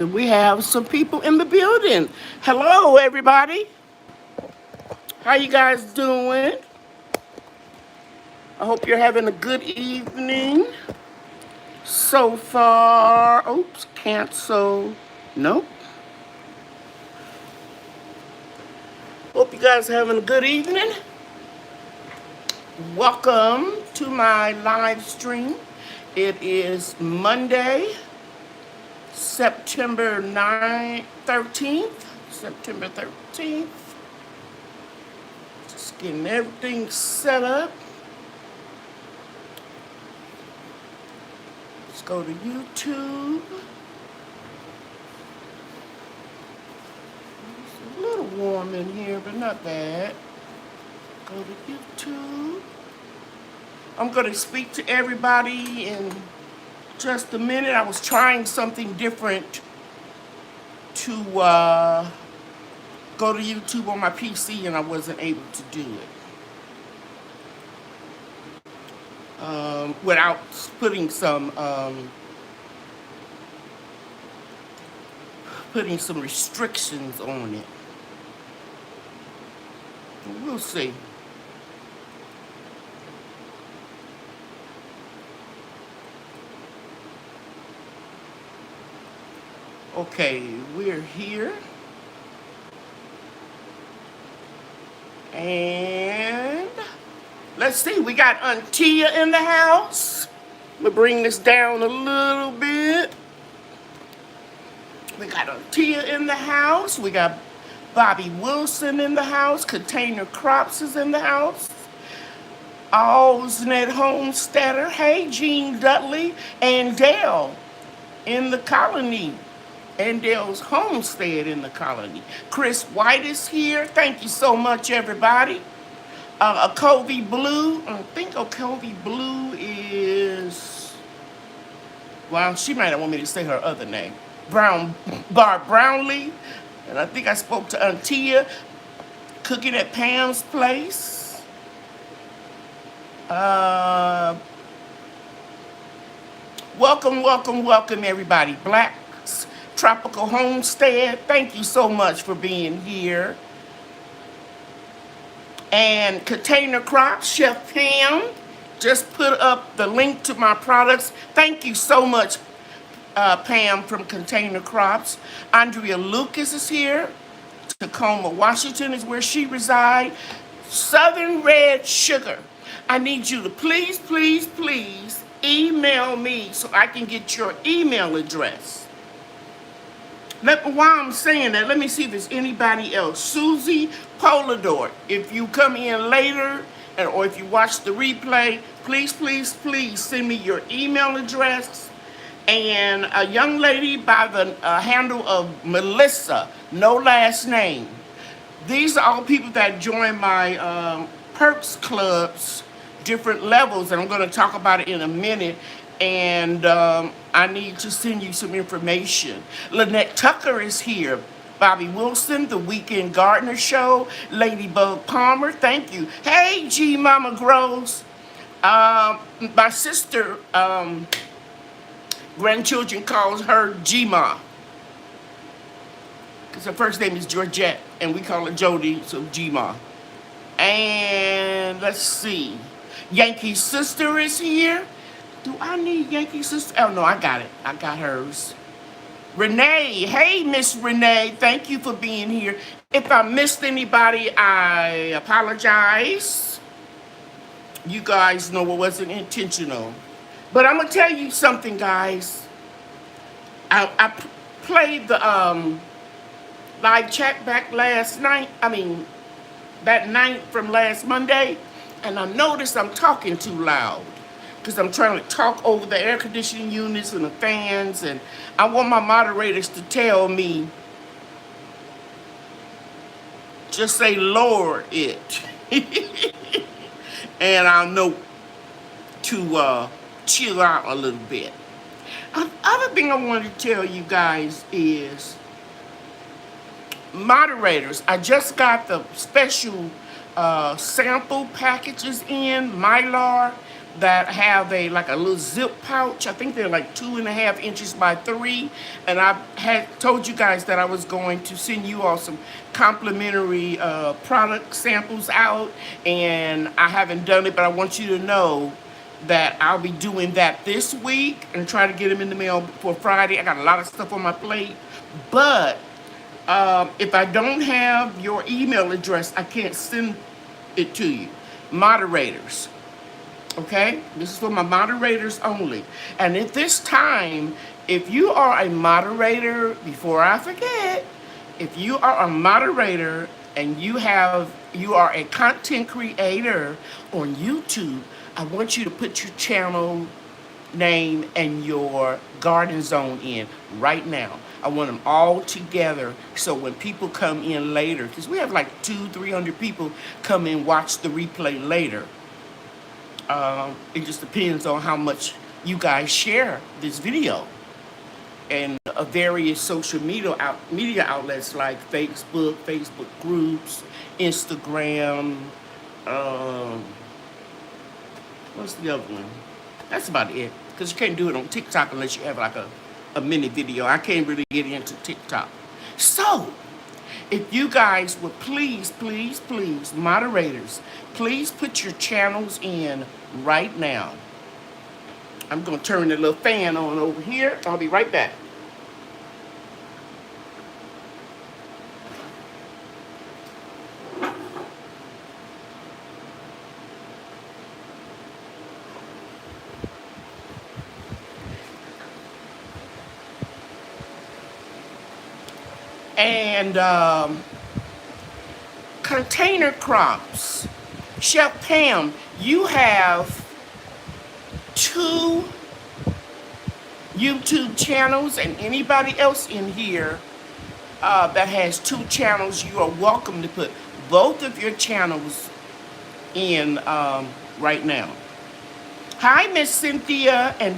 We have some people in the building. Hello, everybody. How you guys doing? I hope you're having a good evening so far. Oops, cancel. Nope. Hope you guys are having a good evening. Welcome to my live stream. It is Monday, September 13th. September 13th. Just getting everything set up. Let's go to YouTube. It's a little warm in here, but not bad. Go to YouTube. I'm going to speak to everybody in just a minute. I was trying something different to go to YouTube on my PC, and I wasn't able to do it without putting some restrictions on it. We'll see. Okay, we're here. And let's see, we got Antia in the house. I'm gonna bring this down a little bit. We got Antia in the house. We got Bobby Wilson in the house. Container Crops is in the house. Allsnet Homesteader. Hey, Jean Dudley and Dale in the colony. And Dale's homestead in the colony. Chris White is here. Thank you so much, everybody. Covey Blue. I think Covey Blue is... Well, she might not want me to say her other name. Bar Brownlee. And I think I spoke to Antia. Cooking at Pam's place. Welcome, everybody. Black's Tropical Homestead. Thank you so much for being here. And Container Crops, Chef Pam just put up the link to my products. Thank you so much, Pam from Container Crops. Andrea Lucas is here. Tacoma, Washington is where she resides. Southern Red Sugar. I need you to please email me so I can get your email address. While I'm saying that, let me see if there's anybody else. Susie Polador, if you come in later or if you watch the replay, please send me your email address. And a young lady by the handle of Melissa, no last name. These are all people that join my Perks Clubs, different levels, and I'm going to talk about it in a minute. And I need to send you some information. Lynette Tucker is here. Bobby Wilson, The Weekend Gardener Show. Ladybug Palmer, thank you. Hey, G Mama Grows. My sister, grandchildren calls her G-Ma. Because her first name is Georgette, and we call her Jody, so G-Ma. And let's see. Yankee Sister is here. Do I need Yankee Sister? Oh, no, I got it. I got hers. Renee. Hey, Miss Renee. Thank you for being here. If I missed anybody, I apologize. You guys know it wasn't intentional. But I'm going to tell you something, guys. I played the live chat back last night. That night from last Monday. And I noticed I'm talking too loud. Because I'm trying to talk over the air conditioning units and the fans, and I want my moderators to tell me, just say lower it. And I'll know to chill out a little bit. Other thing I wanted to tell you guys is, moderators, I just got the special sample packages in, Mylar, that have like a little zip pouch. I think they're like 2.5 inches by 3. And I had told you guys that I was going to send you all some complimentary product samples out, and I haven't done it, but I want you to know that I'll be doing that this week and try to get them in the mail before Friday. I got a lot of stuff on my plate, but if I don't have your email address, I can't send it to you. Moderators. Okay? This is for my moderators only. And at this time, if you are a moderator, before I forget, if you are a moderator and you are a content creator on YouTube, I want you to put your channel name and your garden zone in right now. I want them all together, so when people come in later, because we have like 200-300 people come in watch the replay later. It just depends on how much you guys share this video, and various social media outlets like Facebook groups, Instagram. What's the other one? That's about it. Because you can't do it on TikTok unless you have like a mini video. I can't really get into TikTok. So, if you guys would please, moderators, please put your channels in right now. I'm going to turn the little fan on over here. I'll be right back. And container crops. Chef Pam, you have 2 YouTube channels, and anybody else in here that has 2 channels, you are welcome to put both of your channels in right now. Hi, Miss Cynthia and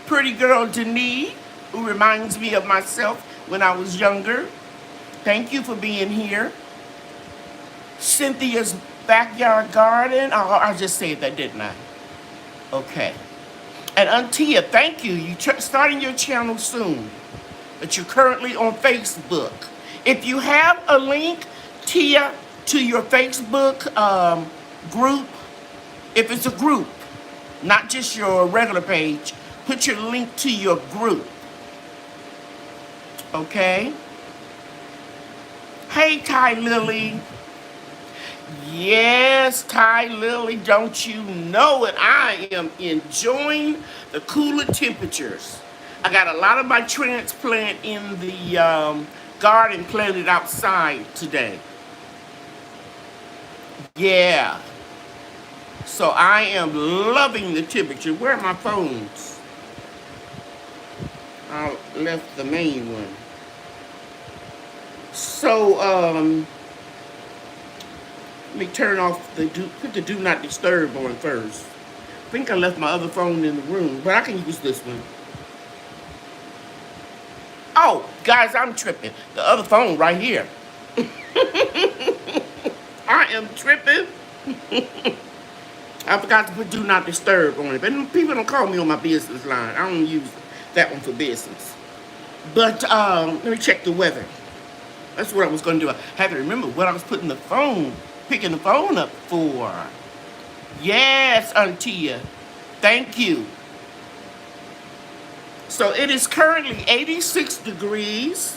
pretty girl Denise, who reminds me of myself when I was younger. Thank you for being here. Cynthia's backyard garden. Oh, I just said that, didn't I? Okay. And Antia, thank you. You're starting your channel soon, but you're currently on Facebook. If you have a link, Tia, to your Facebook group, if it's a group, not just your regular page, put your link to your group. Okay? Hey, Ty Lily. Yes, Ty Lily, don't you know it? I am enjoying the cooler temperatures. I got a lot of my transplant in the garden planted outside today. Yeah. So I am loving the temperature. Where are my phones? I left the main one. So, let me turn off put the do not disturb on first. I think I left my other phone in the room, but I can use this one. Oh, guys, I'm tripping. The other phone right here. I am tripping. I forgot to put do not disturb on it, but people don't call me on my business line. I don't use that one for business. But let me check the weather. That's what I was going to do. I had to remember what I was picking the phone up for. Yes, Antia. Thank you. So it is currently 86 degrees.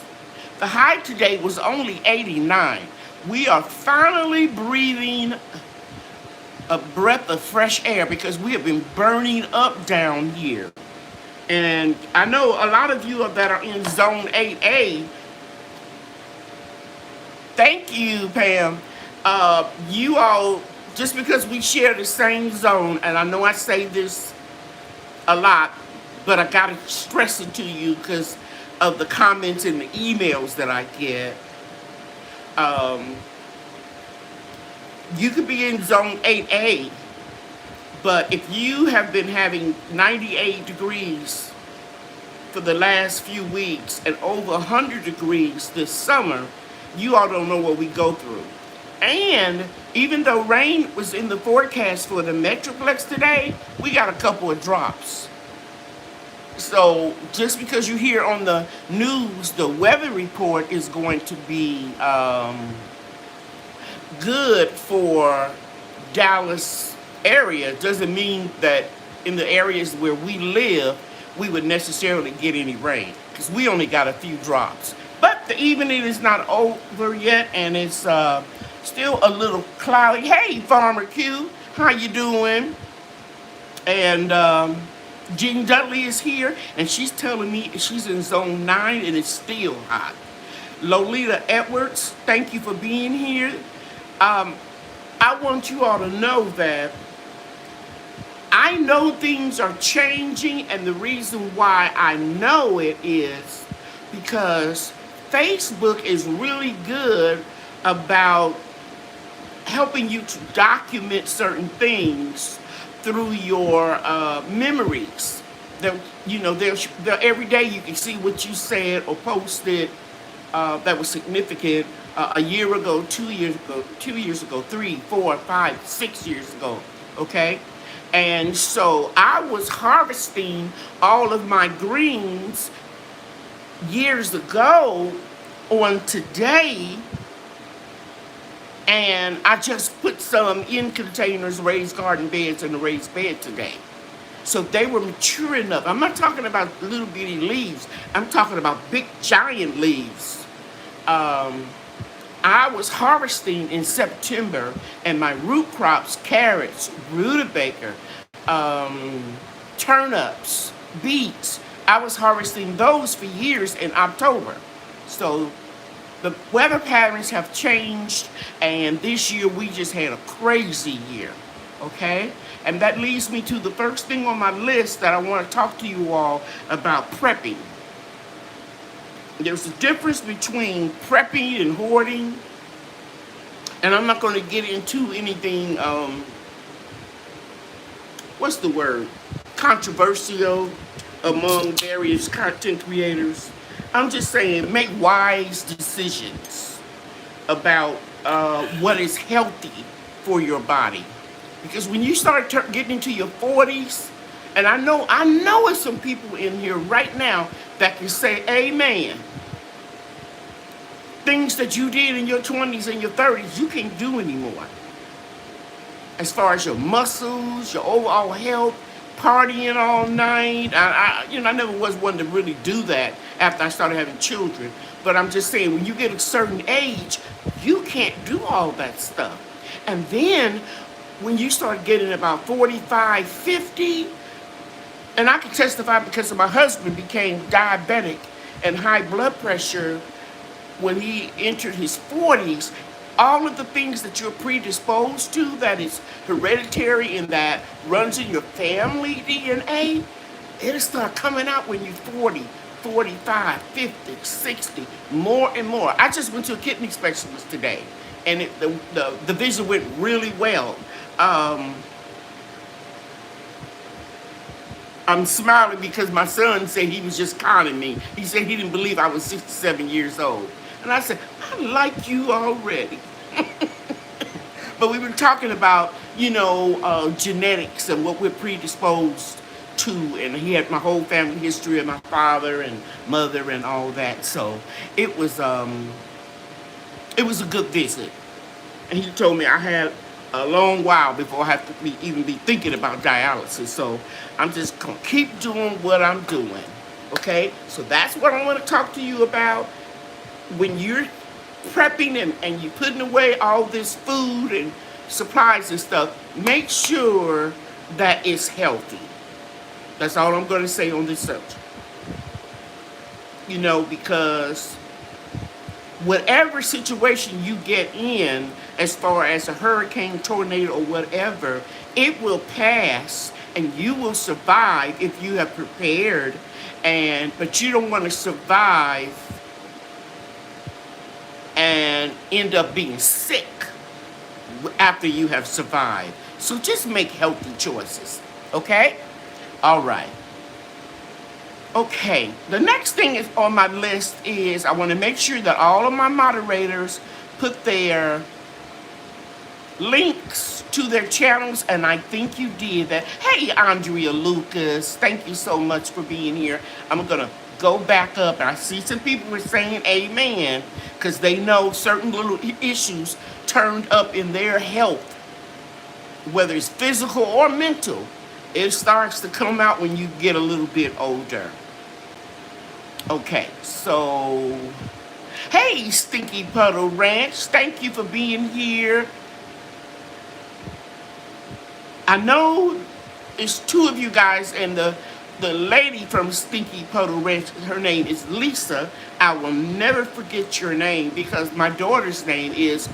The high today was only 89. We are finally breathing a breath of fresh air because we have been burning up down here. And I know a lot of you that are in zone 8A. Thank you, Pam. You all, just because we share the same zone, and I know I say this a lot, but I gotta stress it to you because of the comments and the emails that I get. You could be in zone 8A, but if you have been having 98 degrees for the last few weeks and over 100 degrees this summer, you all don't know what we go through. And even though rain was in the forecast for the Metroplex today, we got a couple of drops. So just because you hear on the news the weather report is going to be good for Dallas area doesn't mean that in the areas where we live we would necessarily get any rain, because we only got a few drops. But the evening is not over yet, and it's still a little cloudy. Hey, Farmer Q, how you doing? And Jean Dudley is here, and she's telling me she's in zone 9 and it's still hot. Lolita Edwards, thank you for being here. I want you all to know that I know things are changing, and the reason why I know it is because Facebook is really good about helping you to document certain things through your memories. Every day you can see what you said or posted that was significant a year ago, 2 years ago, 3, 4, 5, 6 years ago, okay? And so I was harvesting all of my greens years ago on today, and I just put some in containers, raised garden beds, and a raised bed today. So they were mature enough. I'm not talking about little bitty leaves. I'm talking about big giant leaves. I was harvesting in September, and my root crops, carrots, rutabaga, turnips, beets, I was harvesting those for years in October. So the weather patterns have changed, and this year we just had a crazy year, okay? And that leads me to the first thing on my list that I want to talk to you all about: prepping. There's a difference between prepping and hoarding, and I'm not going to get into anything, what's the word, controversial among various content creators. I'm just saying, make wise decisions about what is healthy for your body. Because when you start getting into your 40s, and I know there's some people in here right now that can say amen. Things that you did in your 20s and your 30s, you can't do anymore. As far as your muscles, your overall health, partying all night. I never was one to really do that after I started having children. But I'm just saying, when you get a certain age, you can't do all that stuff. And then when you start getting about 45, 50, and I can testify because my husband became diabetic and high blood pressure when he entered his 40s. All of the things that you're predisposed to, that is hereditary and that runs in your family DNA, it'll start coming out when you're 40, 45, 50, 60, more and more. I just went to a kidney specialist today, and the visit went really well. I'm smiling because my son said he was just conning me. He said he didn't believe I was 67 years old. And I said, I like you already. But we were talking about, genetics and what we're predisposed to. And he had my whole family history of my father and mother and all that. So it was a good visit. And he told me I had a long while before I have to even be thinking about dialysis. So I'm just going to keep doing what I'm doing. Okay? So that's what I want to talk to you about. When you're prepping and you're putting away all this food and supplies and stuff, make sure that it's healthy. That's all I'm going to say on this subject. Because whatever situation you get in, as far as a hurricane, tornado, or whatever, it will pass and you will survive if you have prepared. But you don't want to survive and end up being sick after you have survived. So just make healthy choices, okay? All right. Okay, the next thing is on my list is I want to make sure that all of my moderators put their links to their channels, and I think you did that. Hey, Andrea Lucas, thank you so much for being here. I'm going to go back up, and I see some people were saying amen, because they know certain little issues turned up in their health, whether it's physical or mental. It starts to come out when you get a little bit older. Okay, so, hey, Stinky Puddle Ranch, thank you for being here. I know it's two of you guys, and the lady from Stinky Puddle Ranch, her name is Lisa. I will never forget your name because my daughter's name is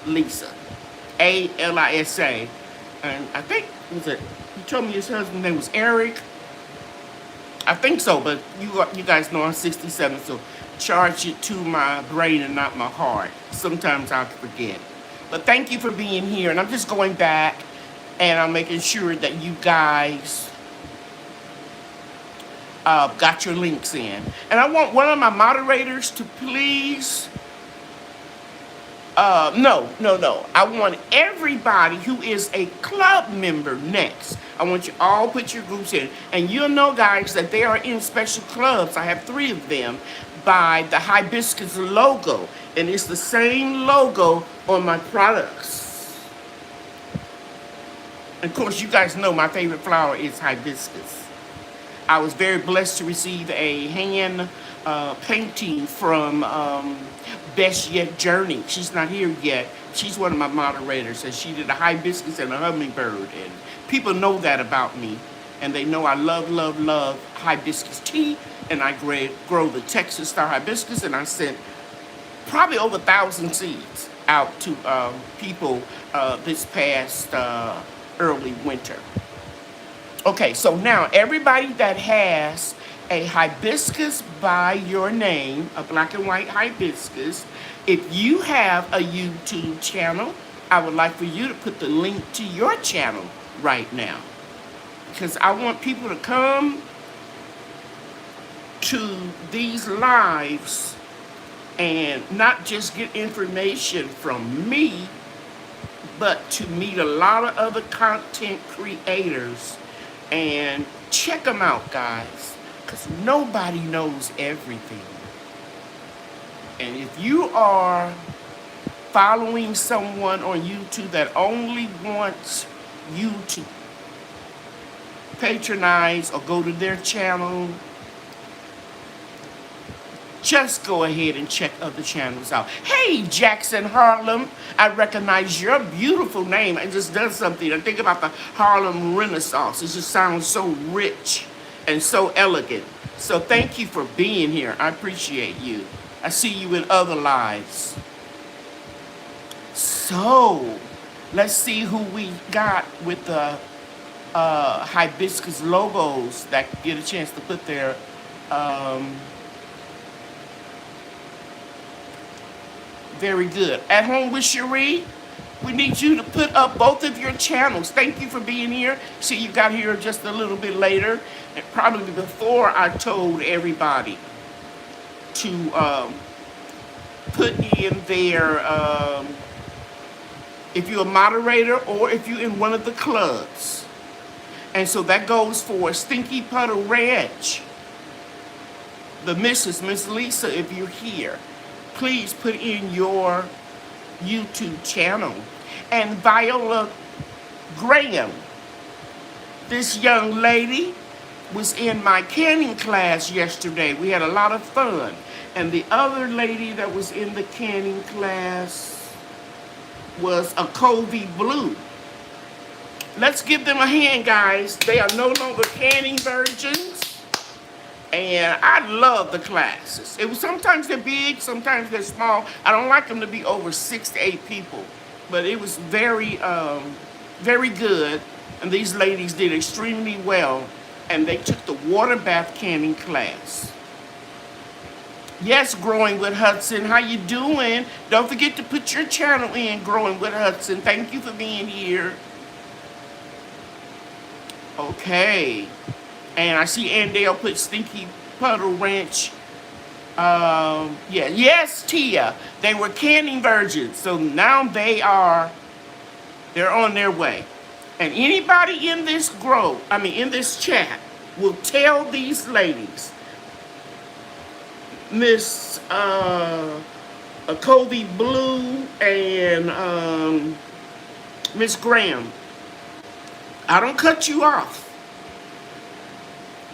Lisa, A-L-I-S-A. And I think, was it, you told me his husband's name was Eric? I think so, but you guys know I'm 67, so charge it to my brain and not my heart. Sometimes I forget. But thank you for being here, and I'm just going back, and I'm making sure that you guys got your links in. And I want one of my moderators to please... No. I want everybody who is a club member next. I want you all put your groups in. And you'll know, guys, that they are in special clubs. I have 3 of them by the hibiscus logo. And it's the same logo on my products. And of course, you guys know my favorite flower is hibiscus. I was very blessed to receive a hand painting from Best Yet Journey. She's not here yet. She's one of my moderators, and she did a hibiscus and a hummingbird. And people know that about me, and they know I love hibiscus tea, and I grow the Texas Star hibiscus, and I sent probably over 1,000 seeds out to people this past early winter. Okay, so now everybody that has a hibiscus by your name, a black and white hibiscus, if you have a YouTube channel, I would like for you to put the link to your channel right now. Because I want people to come to these lives and not just get information from me, but to meet a lot of other content creators and check them out, guys, because nobody knows everything. And if you are following someone on YouTube that only wants you to patronize or go to their channel, just go ahead and check other channels out. Hey, Jackson Harlem, I recognize your beautiful name. It just does something. I think about the Harlem Renaissance. It just sounds so rich and so elegant. So thank you for being here. I appreciate you. I see you in other lives. So, let's see who we got with the hibiscus logos that get a chance to put their... Very good. At Home with Cherie, we need you to put up both of your channels. Thank you for being here. See, you got here just a little bit later, and probably before I told everybody to put in their, if you're a moderator or if you're in one of the clubs. And so that goes for Stinky Puddle Ranch, the Miss Lisa, if you're here. Please put in your YouTube channel. And Viola Graham, this young lady was in my canning class yesterday. We had a lot of fun. And the other lady that was in the canning class was a Covey Blue. Let's give them a hand, guys. They are no longer canning virgins. And I love the classes. Sometimes they're big, sometimes they're small. I don't like them to be over 6 to 8 people. But it was very, very good. And these ladies did extremely well. And they took the water bath canning class. Yes, Growing with Hudson, how you doing? Don't forget to put your channel in, Growing with Hudson. Thank you for being here. Okay. And I see Andale put Stinky Puddle Ranch. Yes, Tia. They were canning virgins. So now they are They're on their way. And anybody in this in this chat, will tell these ladies, Miss Covey Blue and Miss Graham, I don't cut you off.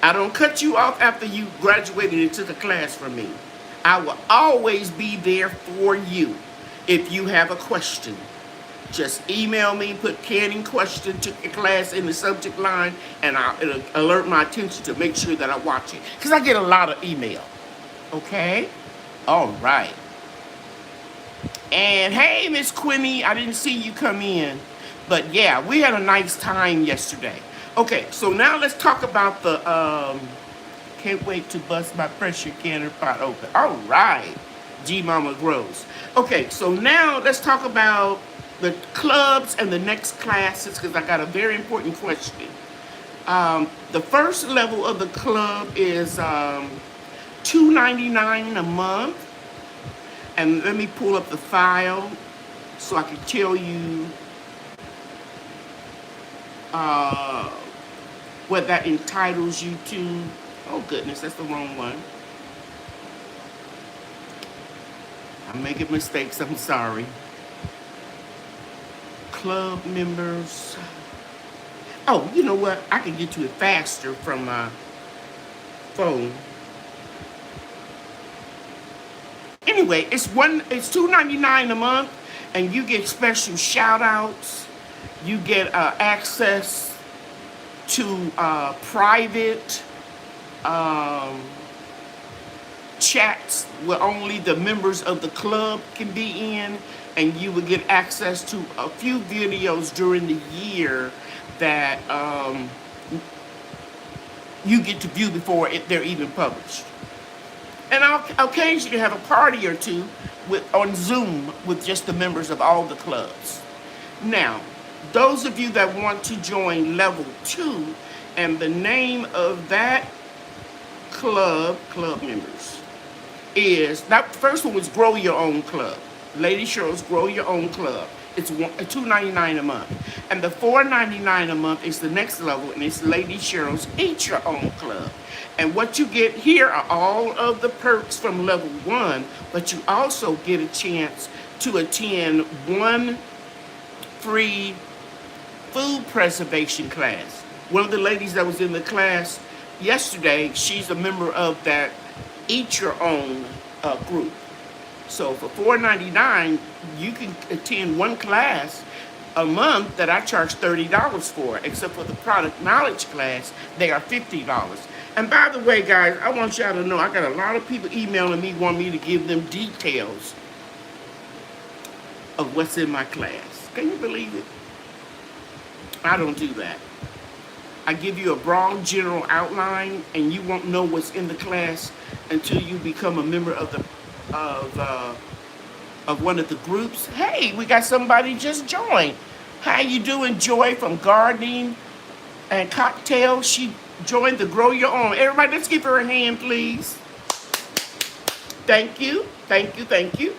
I don't cut you off after you graduated and took a class from me. I will always be there for you. If you have a question, just email me, put "Canning question to your class" in the subject line, and it'll alert my attention to make sure that I watch it. Because I get a lot of email. Okay? All right. And hey, Miss Quimmy, I didn't see you come in. But yeah, we had a nice time yesterday. Okay, so now let's talk about the, can't wait to bust my pressure canner pot open. All right, G Mama Grows. Okay, so now let's talk about the clubs and the next classes, because I got a very important question. The first level of the club is $2.99 a month. And let me pull up the file so I can tell you what that entitles you to. Oh goodness, that's the wrong one. I'm making mistakes, I'm sorry. Club members. Oh, you know what? I can get to it faster from my phone. Anyway, it's $2.99 a month, and you get special shout outs. You get access to private chats where only the members of the club can be in, and you will get access to a few videos during the year that you get to view before they're even published. And I'll occasionally have a party or two on Zoom with just the members of all the clubs. Now, those of you that want to join level 2, and the name of that club members is, that first one was Grow Your Own Club. Lady Cheryl's Grow Your Own Club. It's $2.99 a month. And the $4.99 a month is the next level, and it's Lady Cheryl's Eat Your Own Club. And what you get here are all of the perks from level 1, but you also get a chance to attend one free food preservation class. One of the ladies that was in the class yesterday, she's a member of that Eat Your Own group. So for $4.99, you can attend one class a month that I charge $30 for, except for the product knowledge class, they are $50. And by the way, guys, I want y'all to know I got a lot of people emailing me, want me to give them details of what's in my class. Can you believe it? I don't do that. I give you a broad general outline, and you won't know what's in the class until you become a member of one of the groups. Hey, we got somebody just joined. How you doing, Joy from Gardening and Cocktail? She joined the Grow Your Own. Everybody, let's give her a hand, please. Thank you, thank you, thank you.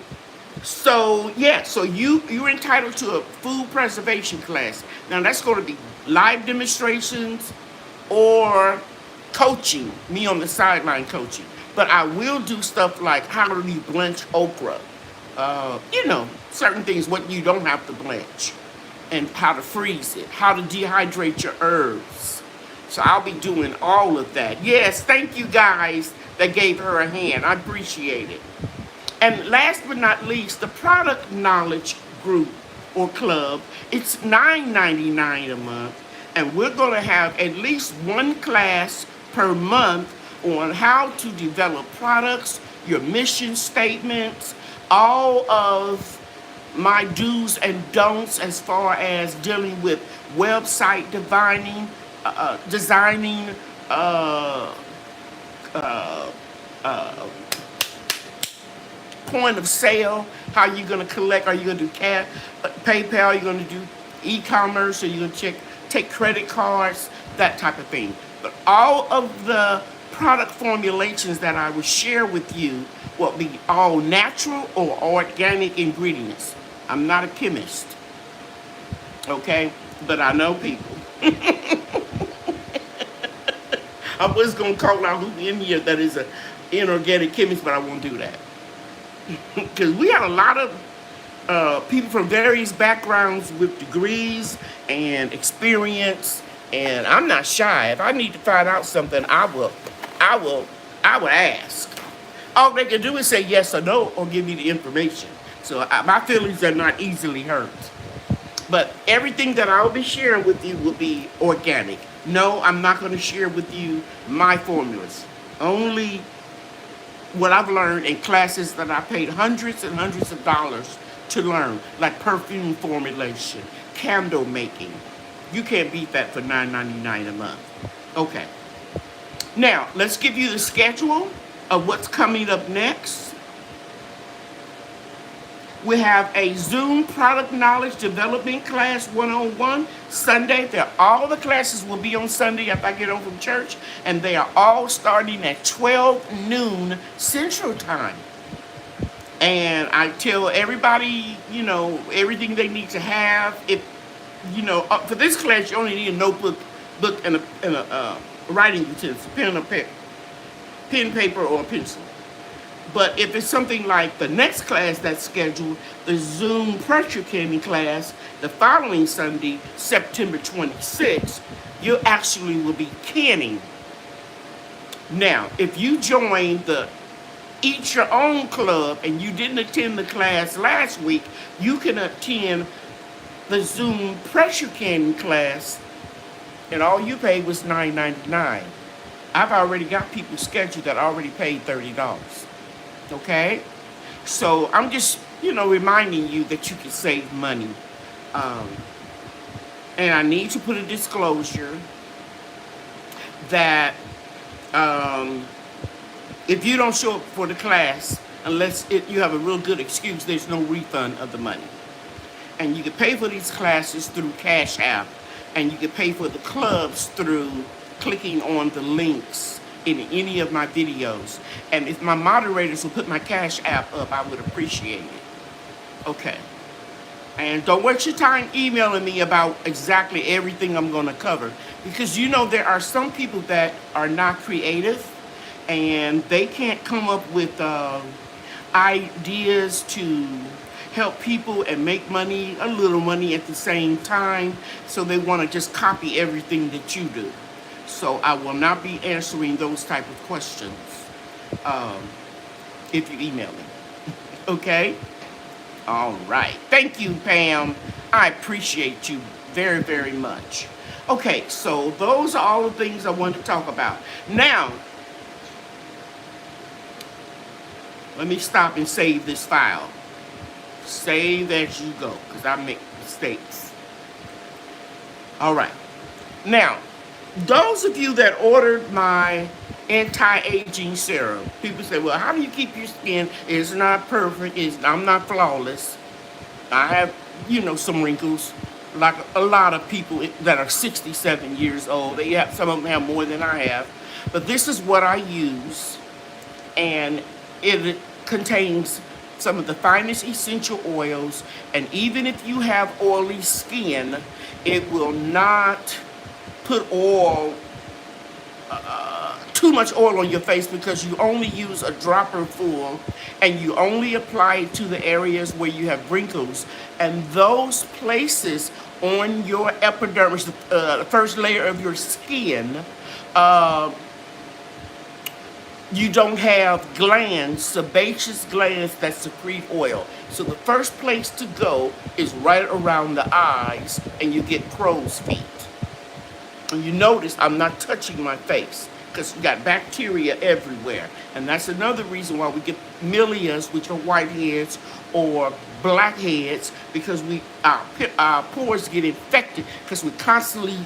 So yeah, so you're entitled to a food preservation class. Now that's going to be live demonstrations or coaching, me on the sideline coaching. But I will do stuff like how do you blanch okra, certain things what you don't have to blanch, and how to freeze it, how to dehydrate your herbs. So I'll be doing all of that. Yes, thank you guys that gave her a hand. I appreciate it. And last but not least, the product knowledge group or club, it's $9.99 a month. And we're going to have at least one class per month on how to develop products, your mission statements, all of my do's and don'ts as far as dealing with website designing, point of sale, how you're going to collect, are you going to do PayPal, are you going to do e-commerce, are you going to take credit cards, that type of thing. But all of the product formulations that I will share with you will be all natural or organic ingredients. I'm not a chemist. Okay? But I know people. I was going to call out who in here that is an inorganic chemist, but I won't do that. Because we have a lot of people from various backgrounds with degrees and experience, and I'm not shy. If I need to find out something, I will ask. All they can do is say yes or no, or give me the information. So my feelings are not easily hurt. But everything that I'll be sharing with you will be organic. No, I'm not going to share with you my formulas. Only what I've learned in classes that I paid hundreds and hundreds of dollars to learn, like perfume formulation, candle making. You can't beat that for $9.99 a month. Okay. Now, let's give you the schedule of what's coming up next. We have a Zoom product knowledge development class 101 Sunday. All the classes will be on Sunday after I get home from church, and they are all starting at 12 noon Central Time. And I tell everybody, everything they need to have. If for this class, you only need a notebook, book, and a writing utensil, pen, paper, or a pencil. But if it's something like the next class that's scheduled, the Zoom pressure canning class, the following Sunday, September 26th, you actually will be canning. Now, if you join the Eat Your Own Club and you didn't attend the class last week, you can attend the Zoom pressure canning class, and all you paid was $9.99. I've already got people scheduled that already paid $30. Okay? So I'm just, reminding you that you can save money. And I need to put a disclosure that if you don't show up for the class, unless you have a real good excuse, there's no refund of the money. And you can pay for these classes through Cash App, and you can pay for the clubs through clicking on the links in any of my videos. And if my moderators will put my Cash App up, I would appreciate it. Okay. And don't waste your time emailing me about exactly everything I'm going to cover. Because there are some people that are not creative, and they can't come up with ideas to help people and make money, a little money at the same time. So they want to just copy everything that you do. So I will not be answering those type of questions if you email me. Okay? All right. Thank you, Pam. I appreciate you very, very much. Okay, so those are all the things I wanted to talk about. Now, let me stop and save this file. Save as you go, because I make mistakes. All right. Now, those of you that ordered my anti-aging serum, people say, well, how do you keep your skin? It's not perfect. I'm not flawless. I have, some wrinkles, like a lot of people that are 67 years old. Some of them have more than I have. But this is what I use, and it contains some of the finest essential oils, and even if you have oily skin, it will not put too much oil on your face, because you only use a dropper full, and you only apply it to the areas where you have wrinkles, and those places on your epidermis, the first layer of your skin, you don't have glands, sebaceous glands that secrete oil. So the first place to go is right around the eyes, and you get crow's feet. And you notice I'm not touching my face, because you got bacteria everywhere. And that's another reason why we get milias, which are whiteheads, or blackheads, because our pores get infected because we're constantly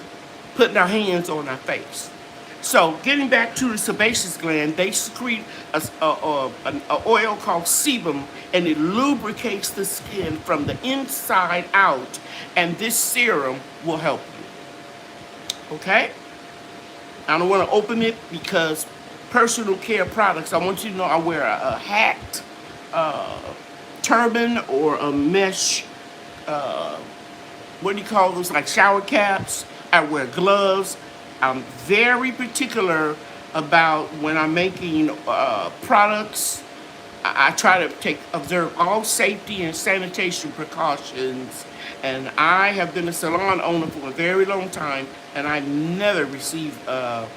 putting our hands on our face. So getting back to the sebaceous gland, they secrete an oil called sebum, and it lubricates the skin from the inside out, and this serum will help you. Okay? I don't want to open it because personal care products, I want you to know I wear a hat, turban, or a mesh what do you call those, like shower caps. I wear gloves. I'm very particular about when I'm making products. I try to observe all safety and sanitation precautions. And I have been a salon owner for a very long time, and I never received a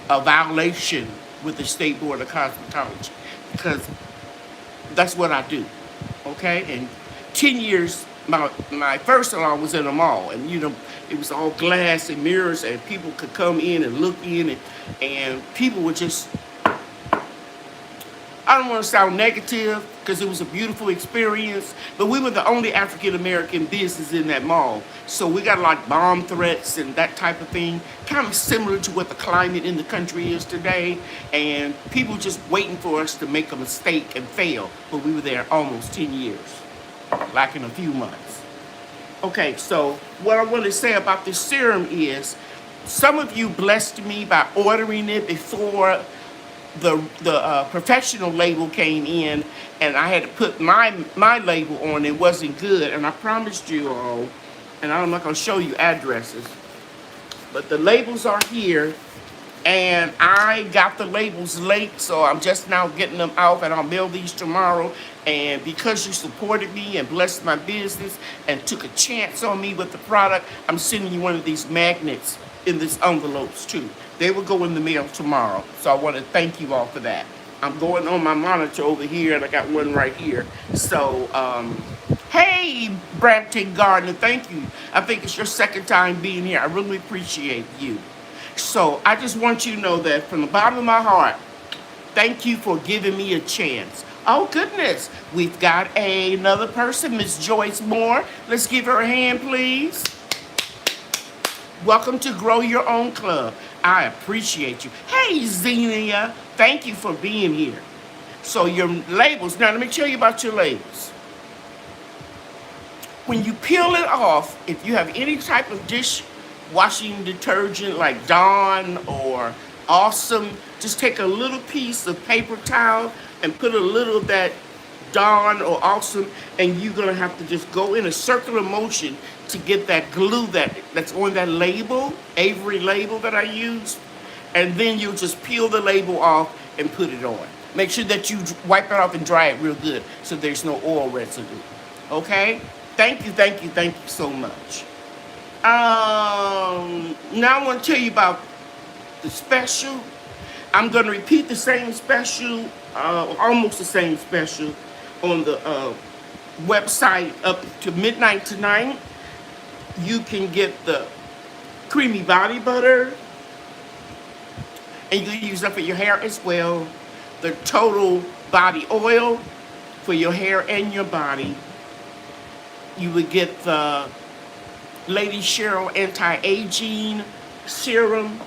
violation with the State Board of Cosmetology, because that's what I do. Okay, and 10 years, my first salon was in a mall, and it was all glass and mirrors, and people could come in and look in, and people would just, I don't want to sound negative because it was a beautiful experience, but we were the only African American business in that mall. So we got like bomb threats and that type of thing, kind of similar to what the climate in the country is today. And people just waiting for us to make a mistake and fail. But we were there almost 10 years, like in a few months. Okay, so what I want to say about this serum is, some of you blessed me by ordering it before the professional label came in, and I had to put my label on. It wasn't good, and I promised you all, and I'm not going to show you addresses, but the labels are here, and I got the labels late, so I'm just now getting them out, and I'll mail these tomorrow. And because you supported me and blessed my business and took a chance on me with the product, I'm sending you one of these magnets in these envelopes too. They will go in the mail tomorrow. So I want to thank you all for that. I'm going on my monitor over here, and I got one right here. So, hey, Brampton Gardner, thank you. I think it's your second time being here. I really appreciate you. So I just want you to know that from the bottom of my heart, thank you for giving me a chance. Oh, goodness. We've got another person, Miss Joyce Moore. Let's give her a hand, please. Welcome to Grow Your Own Club. I appreciate you. Hey, Xenia, thank you for being here. So your labels, now let me tell you about your labels. When you peel it off, if you have any type of dishwashing detergent like Dawn or Awesome, just take a little piece of paper towel and put a little of that Dawn or Awesome, and you're going to have to just go in a circular motion to get that glue that's on that label, Avery label that I use, and then you just peel the label off and put it on. Make sure that you wipe it off and dry it real good so there's no oil residue. Okay? Thank you so much. Now I want to tell you about the special. I'm going to repeat the same special, almost the same special, on the website up to midnight tonight. You can get the creamy body butter, and you can use that for your hair as well. The total body oil for your hair and your body. You would get the Lady Cheryl anti-aging serum,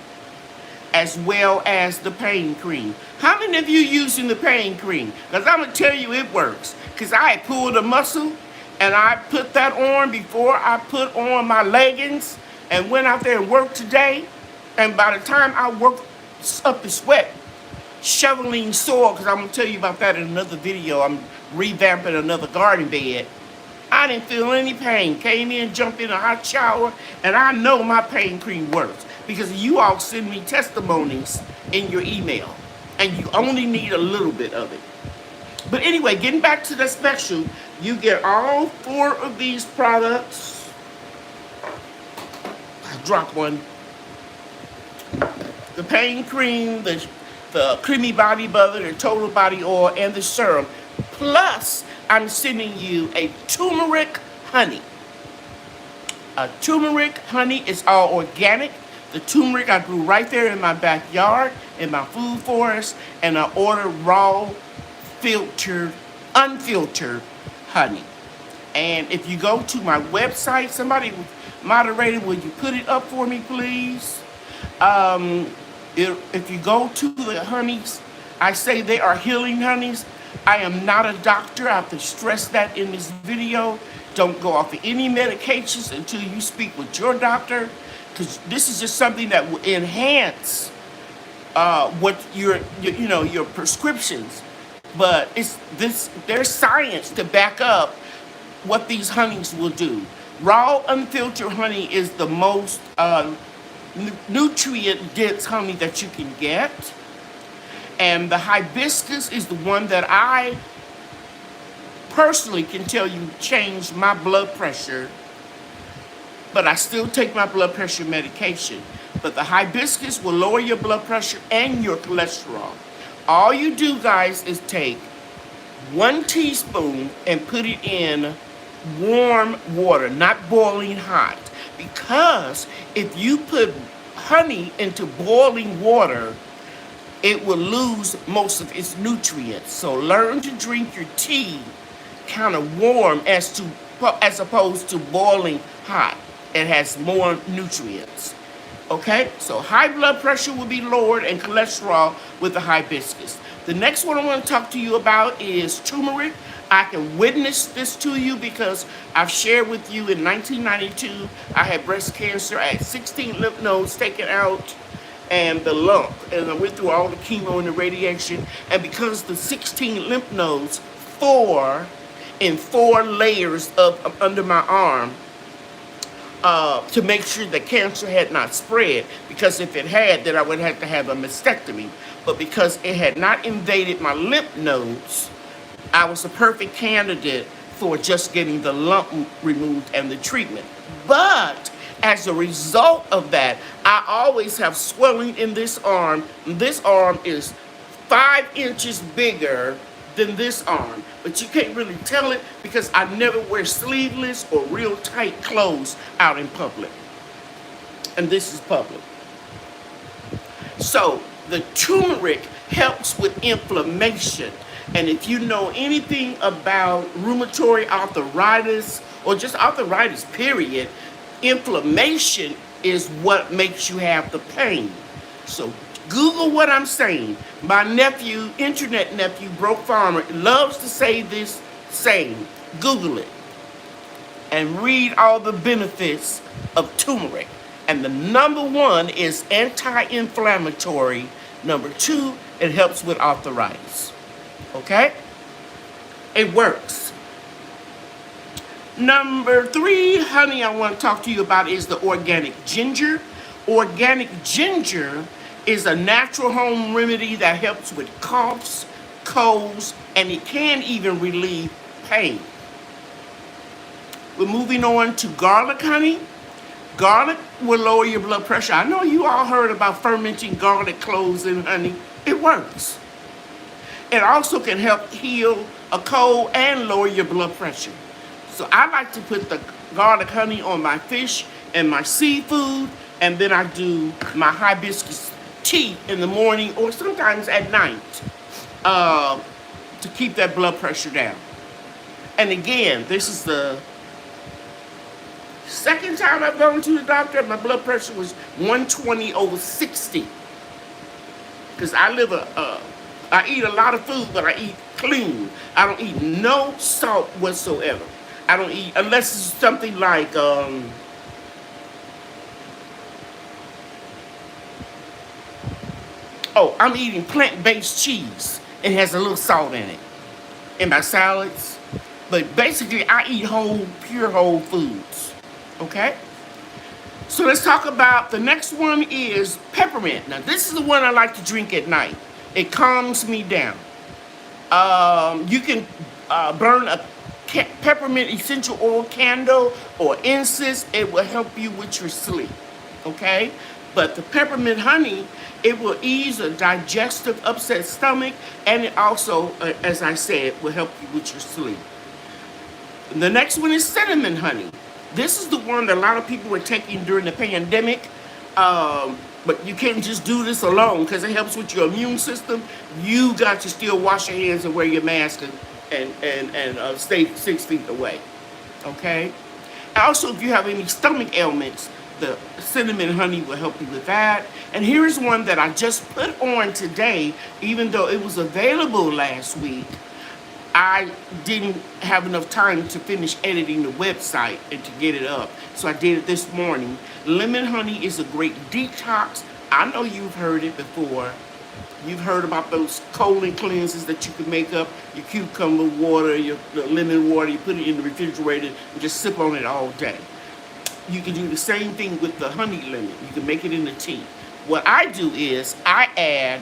as well as the pain cream. How many of you using the pain cream? Because I'm going to tell you it works. Because I pulled a muscle, and I put that on before I put on my leggings and went out there and worked today. And by the time I worked up the sweat, shoveling soil, because I'm going to tell you about that in another video. I'm revamping another garden bed. I didn't feel any pain. Came in, jumped in a hot shower, and I know my pain cream works because you all send me testimonies in your email, and you only need a little bit of it. But anyway, getting back to the special, you get all 4 of these products. I dropped one. The pain cream, the creamy body butter, the total body oil, and the serum. Plus, I'm sending you a turmeric honey. A turmeric honey is all organic. The turmeric I grew right there in my backyard, in my food forest, and I ordered raw, unfiltered honey. And if you go to my website, somebody, moderator, will you put it up for me, please? If you go to the honeys, I say they are healing honeys. I am not a doctor. I have to stress that in this video. Don't go off of any medications until you speak with your doctor, because this is just something that will enhance what your prescriptions. But there's science to back up what these honeys will do. Raw unfiltered honey is the most nutrient dense honey that you can get. And the hibiscus is the one that I personally can tell you changed my blood pressure, but I still take my blood pressure medication. But the hibiscus will lower your blood pressure and your cholesterol. All you do, guys, is take 1 teaspoon and put it in warm water, not boiling hot. Because if you put honey into boiling water, it will lose most of its nutrients. So learn to drink your tea kind of warm as opposed to boiling hot. It has more nutrients. Okay, so high blood pressure will be lowered and cholesterol with the hibiscus. The next one I want to talk to you about is turmeric. I can witness this to you because I've shared with you in 1992, I had breast cancer. I had 16 lymph nodes taken out and the lump. And I went through all the chemo and the radiation. And because the 16 lymph nodes, 4 in 4 layers of under my arm, to make sure the cancer had not spread, because if it had, then I would have to have a mastectomy. But because it had not invaded my lymph nodes, I was a perfect candidate for just getting the lump removed and the treatment. But as a result of that, I always have swelling in this arm. This arm is 5 inches bigger than this arm, but you can't really tell it because I never wear sleeveless or real tight clothes out in public. And this is public. So the turmeric helps with inflammation. And if you know anything about rheumatoid arthritis or just arthritis period, inflammation is what makes you have the pain. So Google what I'm saying. My nephew, internet nephew, Broke Farmer, loves to say this saying. Google it and read all the benefits of turmeric. And the number 1 is anti-inflammatory. Number 2, it helps with arthritis. Okay? It works. Number 3 honey I want to talk to you about is the organic ginger. Organic ginger is a natural home remedy that helps with coughs, colds, and it can even relieve pain. We're moving on to garlic honey. Garlic will lower your blood pressure. I know you all heard about fermenting garlic cloves in honey. It works. It also can help heal a cold and lower your blood pressure. So I like to put the garlic honey on my fish and my seafood, and then I do my hibiscus tea in the morning or sometimes at night to keep that blood pressure down. And again, this is the second time I've gone to the doctor. My blood pressure was 120/60. Because I eat a lot of food, but I eat clean. I don't eat no salt whatsoever. I don't eat, unless it's something like, I'm eating plant-based cheese. It has a little salt in it. In my salads. But basically, I eat pure whole foods. Okay? So let's talk about the next one is peppermint. Now, this is the one I like to drink at night. It calms me down. You can burn a peppermint essential oil candle or incense. It will help you with your sleep. Okay? But the peppermint honey, it will ease a digestive upset stomach, and it also, as I said, will help you with your sleep. The next one is cinnamon honey. This is the one that a lot of people were taking during the pandemic, but you can't just do this alone because it helps with your immune system. You got to still wash your hands and wear your mask and stay 6 feet away. Okay? Also, if you have any stomach ailments, the cinnamon honey will help you with that. And here's one that I just put on today, even though it was available last week. I didn't have enough time to finish editing the website and to get it up. So I did it this morning. Lemon honey is a great detox. I know you've heard it before. You've heard about those colon cleanses that you can make up. Your cucumber water, your lemon water, you put it in the refrigerator and just sip on it all day. You can do the same thing with the honey lemon. You can make it into tea. What I do is I add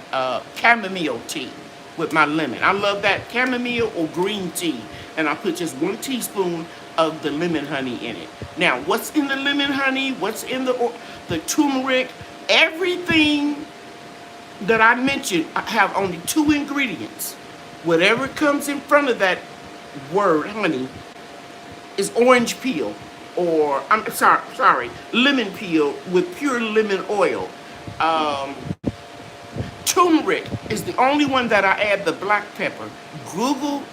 chamomile tea with my lemon. I love that chamomile or green tea. And I put just 1 teaspoon of the lemon honey in it. Now, what's in the lemon honey? What's in the turmeric? Everything that I mentioned, I have only 2 ingredients. Whatever comes in front of that word, honey, is orange peel, or I'm sorry, lemon peel with pure lemon oil. Turmeric is the only one that I add the black pepper. Google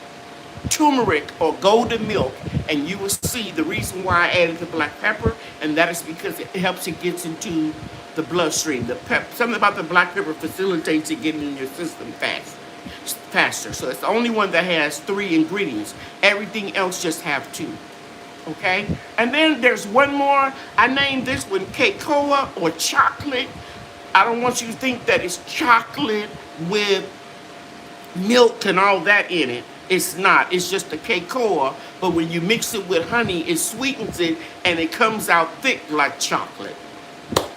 turmeric or golden milk, and you will see the reason why I added the black pepper, and that is because it helps it get into the bloodstream. Something about the black pepper facilitates it getting in your system faster. So it's the only one that has 3 ingredients. Everything else just have 2. Okay? And then there's one more. I named this one cocoa or chocolate. I don't want you to think that it's chocolate with milk and all that in it. It's not. It's just the cocoa, but when you mix it with honey, it sweetens it, and it comes out thick like chocolate.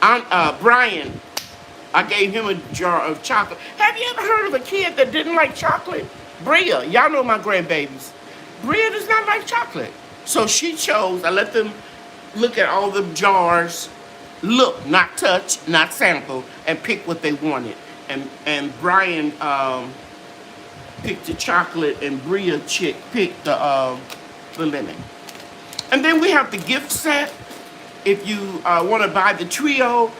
Brian, I gave him a jar of chocolate. Have you ever heard of a kid that didn't like chocolate? Bria, y'all know my grandbabies. Bria does not like chocolate. So she chose, I let them look at all the jars, look, not touch, not sample, and pick what they wanted. And Brian picked the chocolate, and Bria picked the lemon. And then we have the gift set. If you want to buy the trio,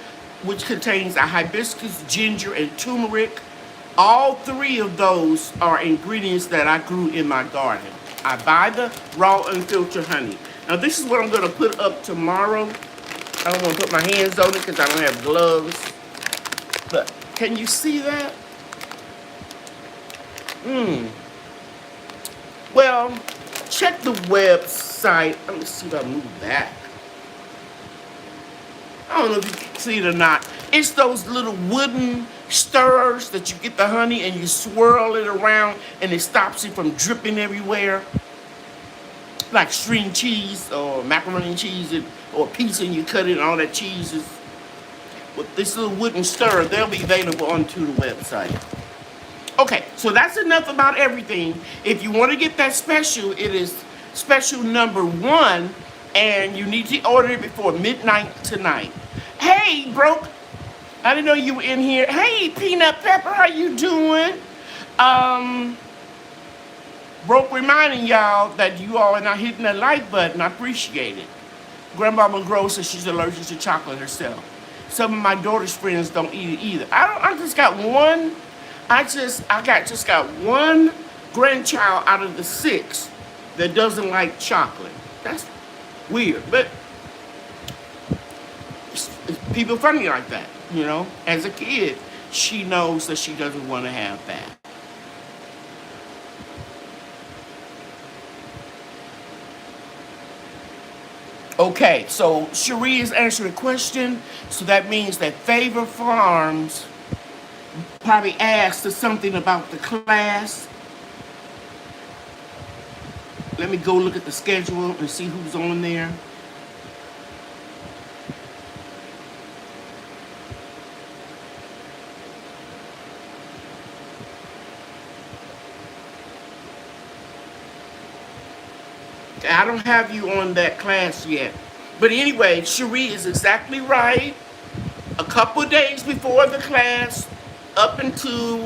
which contains a hibiscus, ginger, and turmeric, all 3 of those are ingredients that I grew in my garden. I buy the raw unfiltered honey. Now this is what I'm going to put up tomorrow. I don't want to put my hands on it because I don't have gloves. But can you see that? Well, check the website. Let me see if I move back. I don't know if you can see it or not. It's those little wooden stirrers that you get the honey and you swirl it around and it stops it from dripping everywhere. Like string cheese or macaroni and cheese or pizza, and you cut it and all that cheese is with this little wooden stirrer. They'll be available onto the website. Okay, so that's enough about everything. If you want to get that special, it is special number 1, and you need to order it before midnight tonight. Hey, Broke, I didn't know you were in here. Hey, Peanut Pepper, how you doing? Broke reminding y'all that you all are not hitting that like button. I appreciate it. Grandmama Gross says she's allergic to chocolate herself. Some of my daughter's friends don't eat it either. I just got one. I just got one grandchild out of the 6 that doesn't like chocolate. That's weird, but people funny like that, you know. As a kid, she knows that she doesn't want to have that. Okay, so Cherie is answering a question, so that means that Favor Farms probably asked us something about the class. Let me go look at the schedule and see who's on there. I don't have you on that class yet. But anyway, Cherie is exactly right. A couple of days before the class, up until,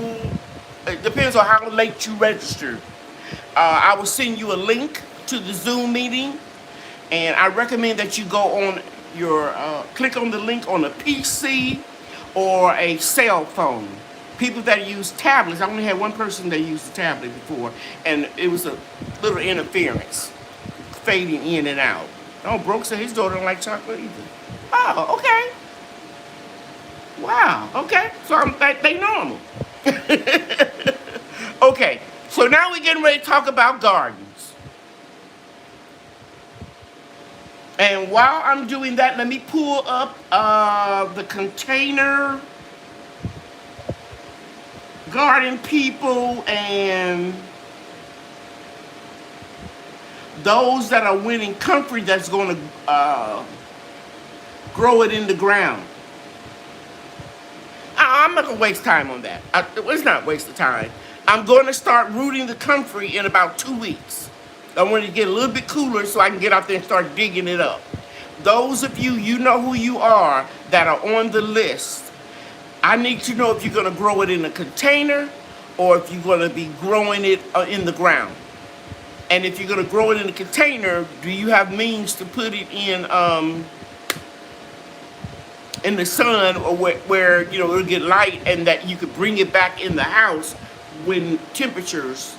it depends on how late you registered. I will send you a link to the Zoom meeting, and I recommend that you go on your, click on the link on a PC or a cell phone. People that use tablets, I only had one person that used a tablet before, and it was a little interference, fading in and out. Oh, Brooke said his daughter don't like chocolate either. Oh, okay. Wow, okay. So they normal. Okay, so now we're getting ready to talk about gardens. And while I'm doing that, let me pull up the container. garden people and those that are winning country that's going to grow it in the ground. I'm not going to waste time on that. It's not a waste of time. I'm going to start rooting the comfrey in about 2 weeks. I want it to get a little bit cooler so I can get out there and start digging it up. Those of you, you know who you are, that are on the list, I need to know if you're going to grow it in a container or if you're going to be growing it in the ground. And if you're going to grow it in a container, do you have means to put it in the sun, or where you know it'll get light, and that you could bring it back in the house when temperatures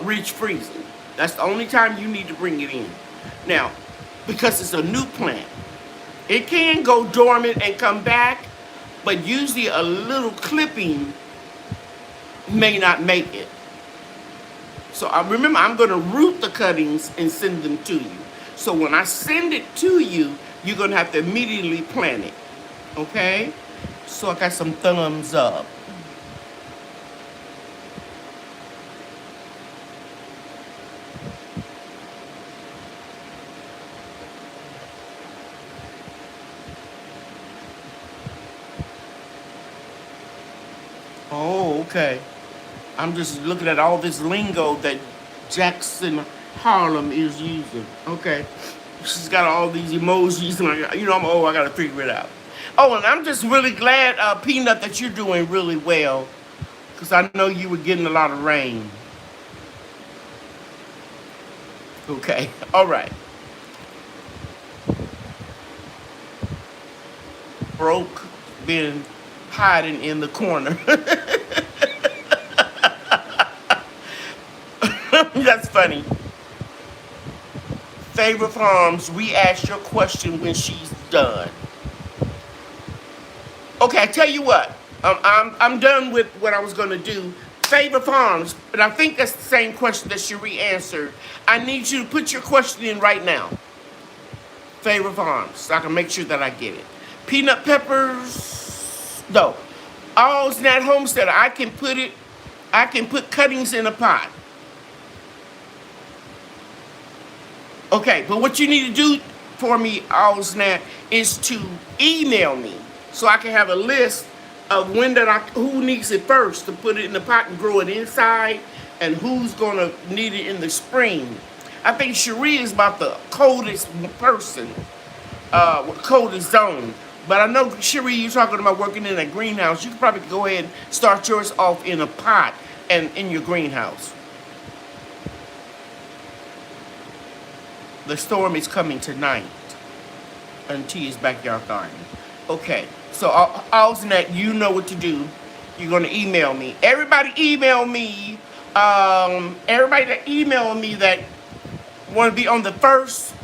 reach freezing? That's the only time you need to bring it in. Now, because it's a new plant, it can go dormant and come back, but usually a little clipping may not make it. So remember, I'm going to root the cuttings and send them to you. So when I send it to you, you're going to have to immediately plant it. Okay? So I got some thumbs up. Oh, okay. I'm just looking at all this lingo that Jackson Harlem is using. Okay. She's got all these emojis. And I got to figure it out. Oh, and I'm just really glad, Peanut, that you're doing really well. Because I know you were getting a lot of rain. Okay. All right. Broke, been hiding in the corner. That's funny. Favorite Farms, we asked your question when she's done. Okay, I tell you what. I'm done with what I was going to do. Favorite Farms, but I think that's the same question that Cherie answered. I need you to put your question in right now. Favorite Farms, so I can make sure that I get it. Peanut peppers, no. All's Nat Homestead, I can put cuttings in a pot. Okay, but what you need to do for me, All's Nat, is to email me so I can have a list of who needs it first to put it in the pot and grow it inside, and who's gonna need it in the spring. I think Cherie is about the coldest person, coldest zone. But I know, Cherie, you're talking about working in a greenhouse. You could probably go ahead and start yours off in a pot and in your greenhouse. The storm is coming tonight in Tia's backyard garden. Okay, so Alsnet, you know what to do. You're gonna email me. Everybody email me. Everybody that email me that want to be on the first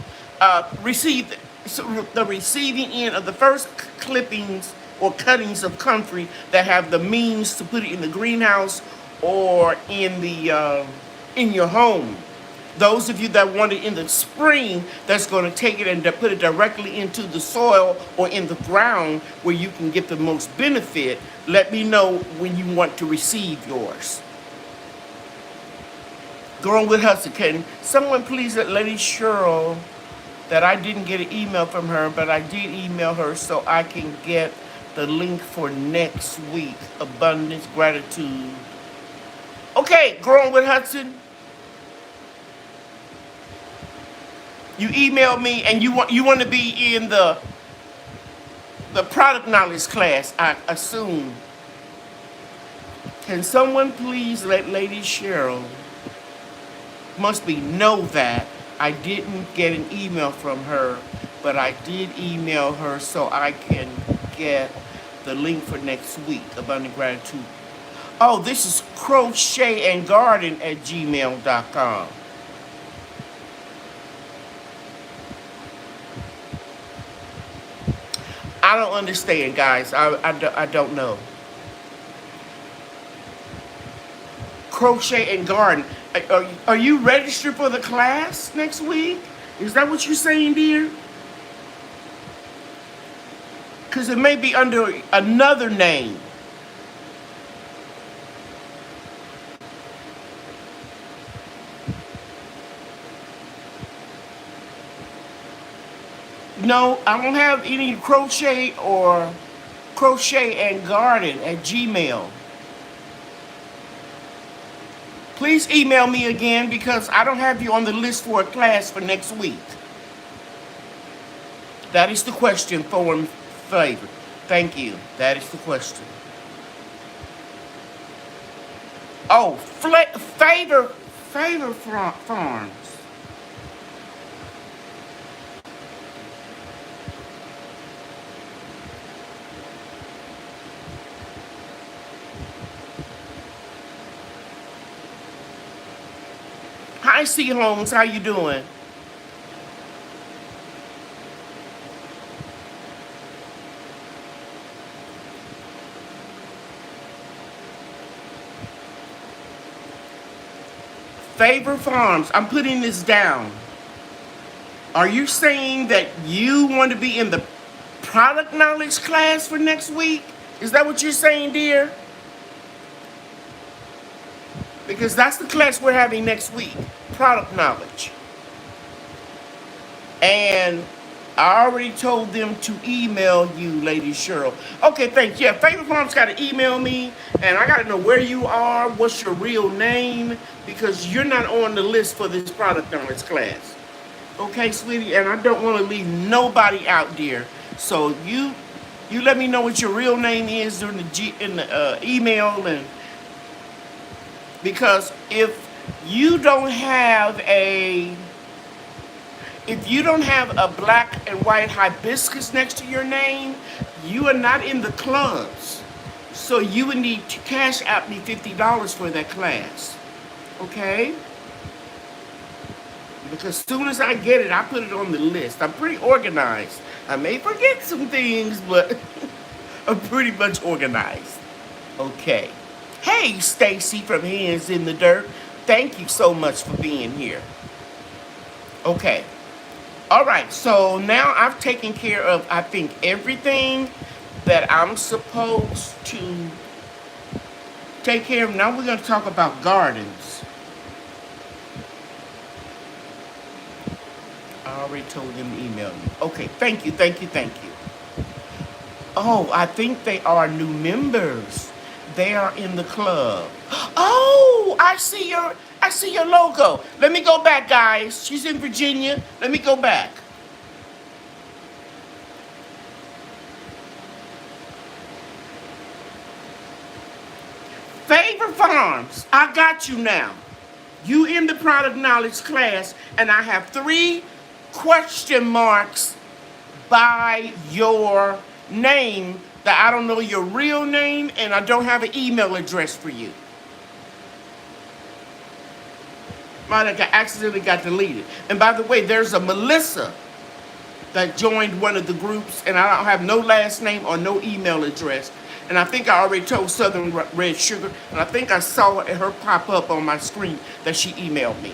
the receiving end of the first clippings or cuttings of comfrey that have the means to put it in the greenhouse or in the in your home. Those of you that want it in the spring, that's going to take it and put it directly into the soil or in the ground where you can get the most benefit. Let me know when you want to receive yours. Growing with Hudson. Can someone please let Lady Cheryl, that I didn't get an email from her, but I did email her so I can get the link for next week. Abundance, gratitude. Okay, Growing with Hudson. You emailed me and you want to be in the product knowledge class, I assume. Can someone please let Lady Cheryl know that I didn't get an email from her, but I did email her so I can get the link for next week. Abundant gratitude. Oh, this is crochetandgarden@gmail.com. I don't understand, guys. I don't know. Crochet and Garden. Are you registered for the class next week? Is that what you're saying, dear? Because it may be under another name. No, I don't have any crochet or crochet and garden at Gmail. Please email me again because I don't have you on the list for a class for next week. That is the question, form favor. Thank you. That is the question. Oh, favor farms. Hi, C. Holmes. How you doing? Favor Farms. I'm putting this down. Are you saying that you want to be in the product knowledge class for next week? Is that what you're saying, dear? Because that's the class we're having next week. Product knowledge. And I already told them to email you, Lady Cheryl. Okay, thanks. Yeah, Favor Farms got to email me, and I got to know where you are, what's your real name, because you're not on the list for this product knowledge class. Okay, sweetie, and I don't want to leave nobody out there. So you let me know what your real name is during the email, and because if you don't have a black and white hibiscus next to your name, you are not in the clubs. So you would need to cash out me $50 for that class. Okay? Because as soon as I get it, I put it on the list. I'm pretty organized. I may forget some things, but I'm pretty much organized. Okay. Hey, Stacy from Hands in the Dirt. Thank you so much for being here. Okay. All right, so now I've taken care of, I think, everything that I'm supposed to take care of. Now we're going to talk about gardens. I already told them to email me. Okay, thank you. Oh, I think they are new members. They are in the club. Oh, I see your logo. Let me go back, guys. She's in Virginia. Let me go back. Favor Farms. I got you now. You in the product knowledge class, and I have 3 question marks by your name that I don't know your real name, and I don't have an email address for you. Mine accidentally got deleted. And by the way, there's a Melissa that joined one of the groups, and I don't have no last name or no email address. And I think I already told Southern Red Sugar, and I think I saw her pop up on my screen that she emailed me.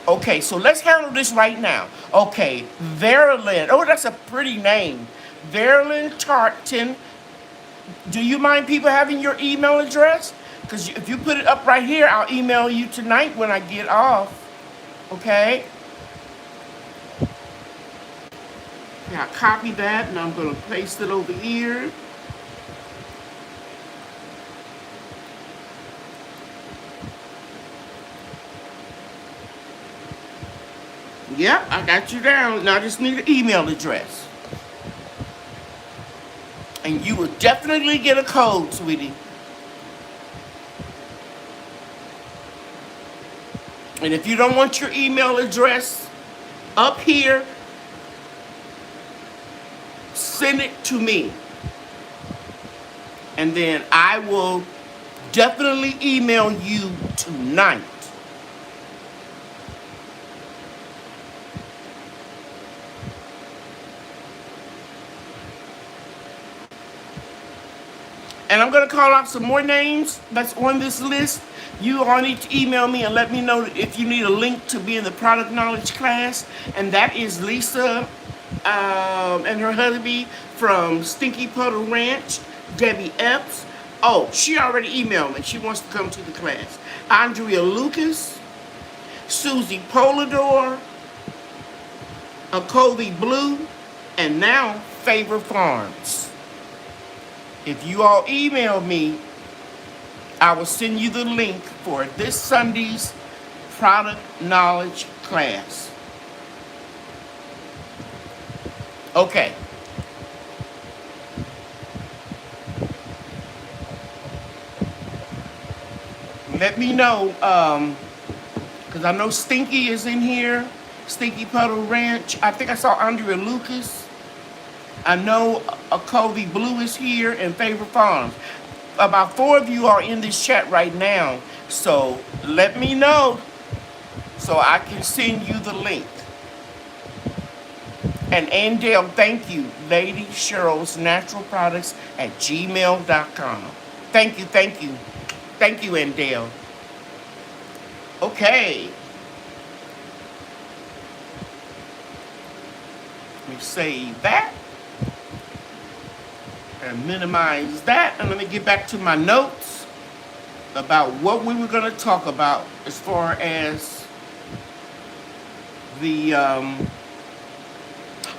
Okay, so let's handle this right now. Okay, Verilyn. Oh, that's a pretty name. Verilyn Tartan. Do you mind people having your email address? Because if you put it up right here, I'll email you tonight when I get off. Okay? Yeah, copy that, and I'm going to paste it over here. Yep, I got you down. Now I just need an email address. And you will definitely get a code, sweetie. And if you don't want your email address up here, send it to me. And then I will definitely email you tonight. And I'm going to call out some more names that's on this list. You all need to email me and let me know if you need a link to be in the product knowledge class. And that is Lisa and her hubby from Stinky Puddle Ranch, Debbie Epps. Oh, she already emailed me. She wants to come to the class. Andrea Lucas, Susie Polidor, Colby Blue, And now, Favor Farms. If you all email me, I will send you the link for this Sunday's product knowledge class. Okay. Let me know, because I know Stinky is in here. Stinky Puddle Ranch. I think I saw Andrea Lucas. I know a Covey Blue is here and Favor Farms. About 4 of you are in this chat right now. So let me know so I can send you the link. And Andale, thank you. LadyCherylsNaturalProducts at gmail.com. Thank you, thank you. Thank you, Andale. Okay. Let me save that. And minimize that. And let me get back to my notes about what we were going to talk about as far as the...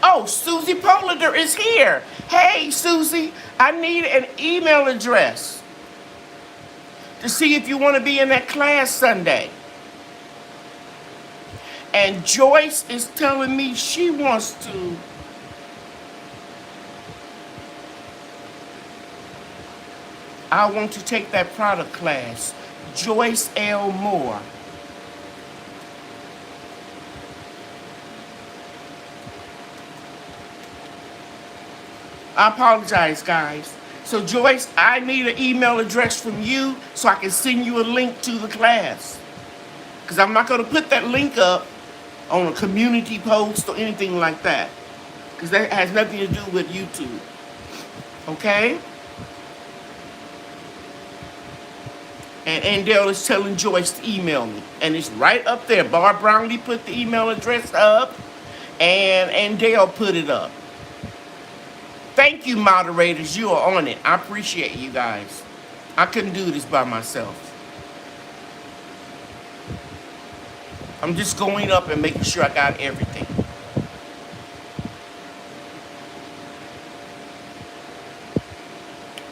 Oh, Susie Politer is here. Hey, Susie, I need an email address to see if you want to be in that class Sunday. And Joyce is telling me she wants to. I want to take that product class. Joyce L. Moore. I apologize, guys. So, Joyce, I need an email address from you so I can send you a link to the class. Because I'm not going to put that link up on a community post or anything like that. Because that has nothing to do with YouTube. Okay? And Andale is telling Joyce to email me. And it's right up there. Barb Brownlee put the email address up. And Andale put it up. Thank you, moderators. You are on it. I appreciate you guys. I couldn't do this by myself. I'm just going up and making sure I got everything.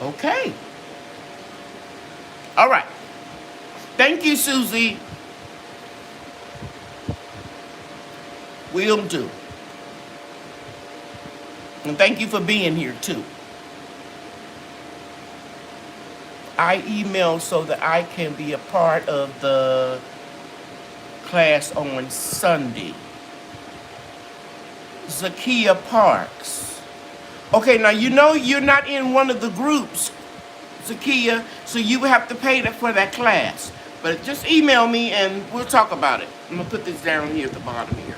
Okay. All right. Thank you, Susie. Will do. And thank you for being here, too. I email so that I can be a part of the class on Sunday. Zakia Parks. Okay, now you know you're not in one of the groups, Zakia, so you would have to pay for that class. But just email me and we'll talk about it. I'm going to put this down here at the bottom here.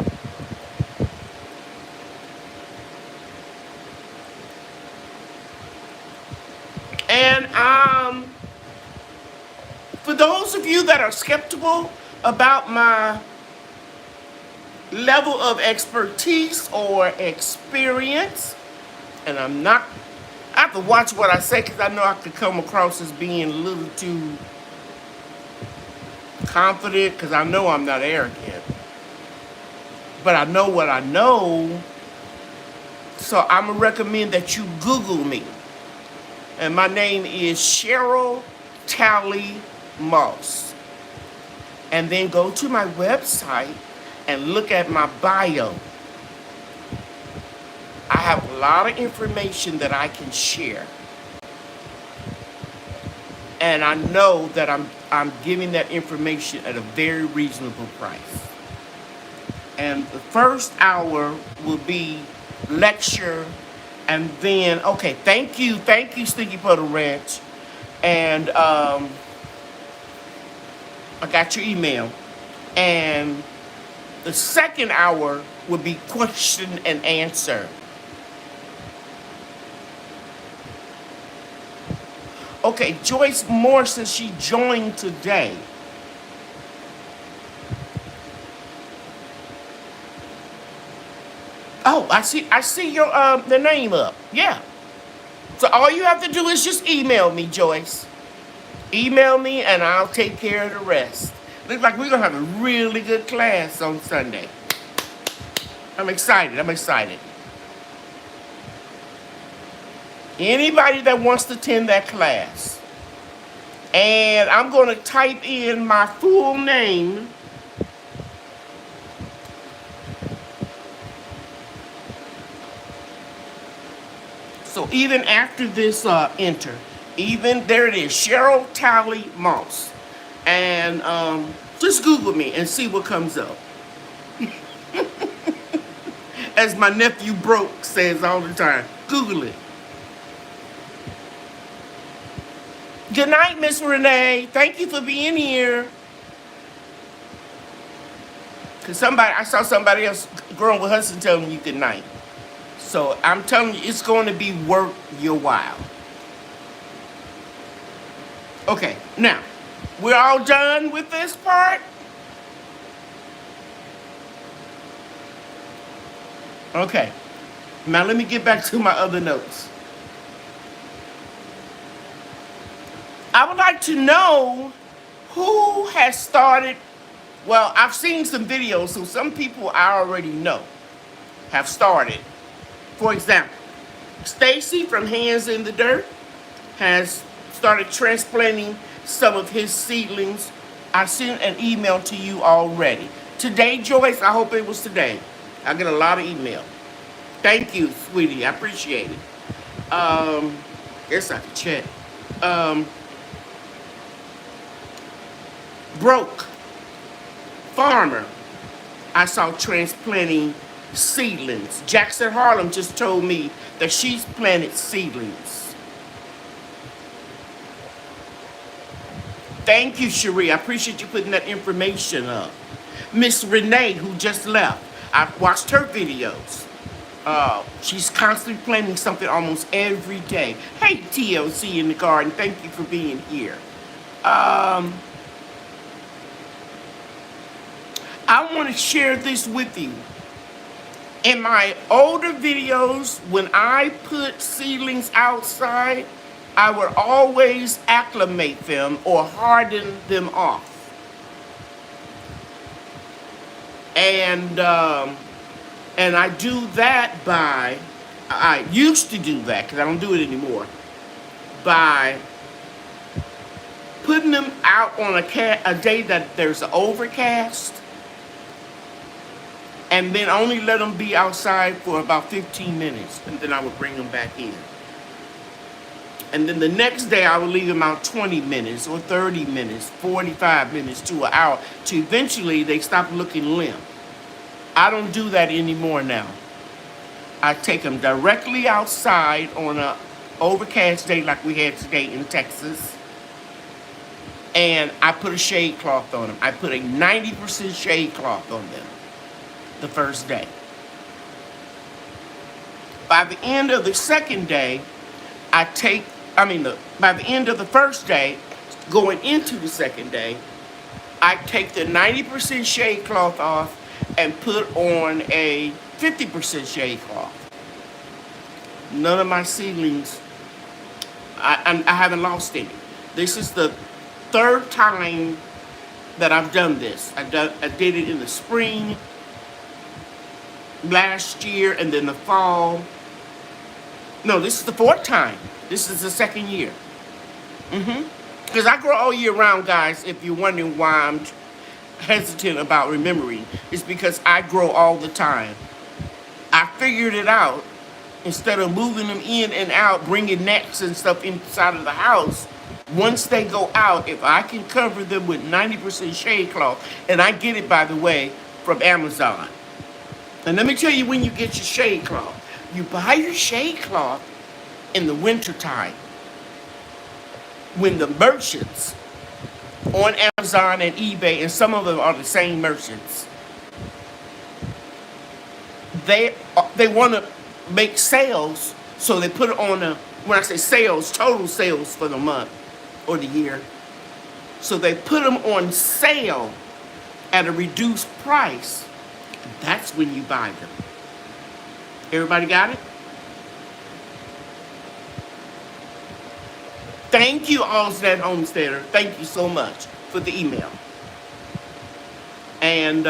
And for those of you that are skeptical about my level of expertise or experience, and I have to watch what I say because I know I could come across as being a little too confident because I know I'm not arrogant. But I know what I know, so I'm going to recommend that you Google me. And my name is Cheryl Talley Moss. And then go to my website and look at my bio. I have a lot of information that I can share. And I know that I'm giving that information at a very reasonable price. And the first hour will be lecture. And then, okay, thank you, Stinky Puddle Ranch. And I got your email. And the second hour will be question and answer. Okay, Joyce Moore says she joined today. Oh, I see your the name up. Yeah. So all you have to do is just email me, Joyce. Email me and I'll take care of the rest. Looks like we're gonna have a really good class on Sunday. I'm excited. Anybody that wants to attend that class. And I'm going to type in my full name. So even after this enter, even there it is, Cheryl Talley Moss. And just Google me and see what comes up. As my nephew Broke says all the time, Google it. Good night, Miss Renee. Thank you for being here. Because I saw somebody else growing with Hudson telling you good night. So I'm telling you, it's going to be worth your while. Okay, now, we're all done with this part? Okay, now let me get back to my other notes. I would like to know who has started. Well, I've seen some videos, so some people I already know have started. For example, Stacy from Hands in the Dirt has started transplanting some of his seedlings. I sent an email to you already. Today, Joyce, I hope it was today. I get a lot of email. Thank you, sweetie. I appreciate it. Guess I can check. Broke Farmer, I saw transplanting seedlings. Jackson Harlem just told me that she's planted seedlings. Thank you, Cherie. I appreciate you putting that information up. Miss Renee, who just left, I've watched her videos. She's constantly planting something almost every day. Hey, TLC in the garden, thank you for being here. I want to share this with you. In my older videos, when I put seedlings outside, I would always acclimate them or harden them off. And I do that by, I used to do that because I don't do it anymore, by putting them out on a day that there's an overcast, and then only let them be outside for about 15 minutes, and then I would bring them back in. And then the next day I would leave them out 20 minutes or 30 minutes, 45 minutes to an hour, to eventually they stop looking limp. I don't do that anymore now. I take them directly outside on an overcast day like we had today in Texas, and I put a shade cloth on them. I put a 90% shade cloth on them the first day. By the end of the second day, by the end of the first day, going into the second day, I take the 90% shade cloth off and put on a 50% shade cloth. None of my seedlings, I haven't lost any. This is the third time that I've done this. I did it in the spring, last year, and then the fall. No, this is the fourth time. This is the second year. Because I grow all year round, guys, if you're wondering why I'm hesitant about remembering. It's because I grow all the time. I figured it out. Instead of moving them in and out, bringing nets and stuff inside of the house, once they go out, if I can cover them with 90% shade cloth, and I get it, by the way, from Amazon. And let me tell you when you get your shade cloth. You buy your shade cloth in the winter time, when the merchants on Amazon and eBay, and some of them are the same merchants, they want to make sales, so they put it on when I say sales, total sales for the month or the year. So they put them on sale at a reduced price. That's when you buy them. Everybody got it? Thank you, Allstat Homesteader. Thank you so much for the email. And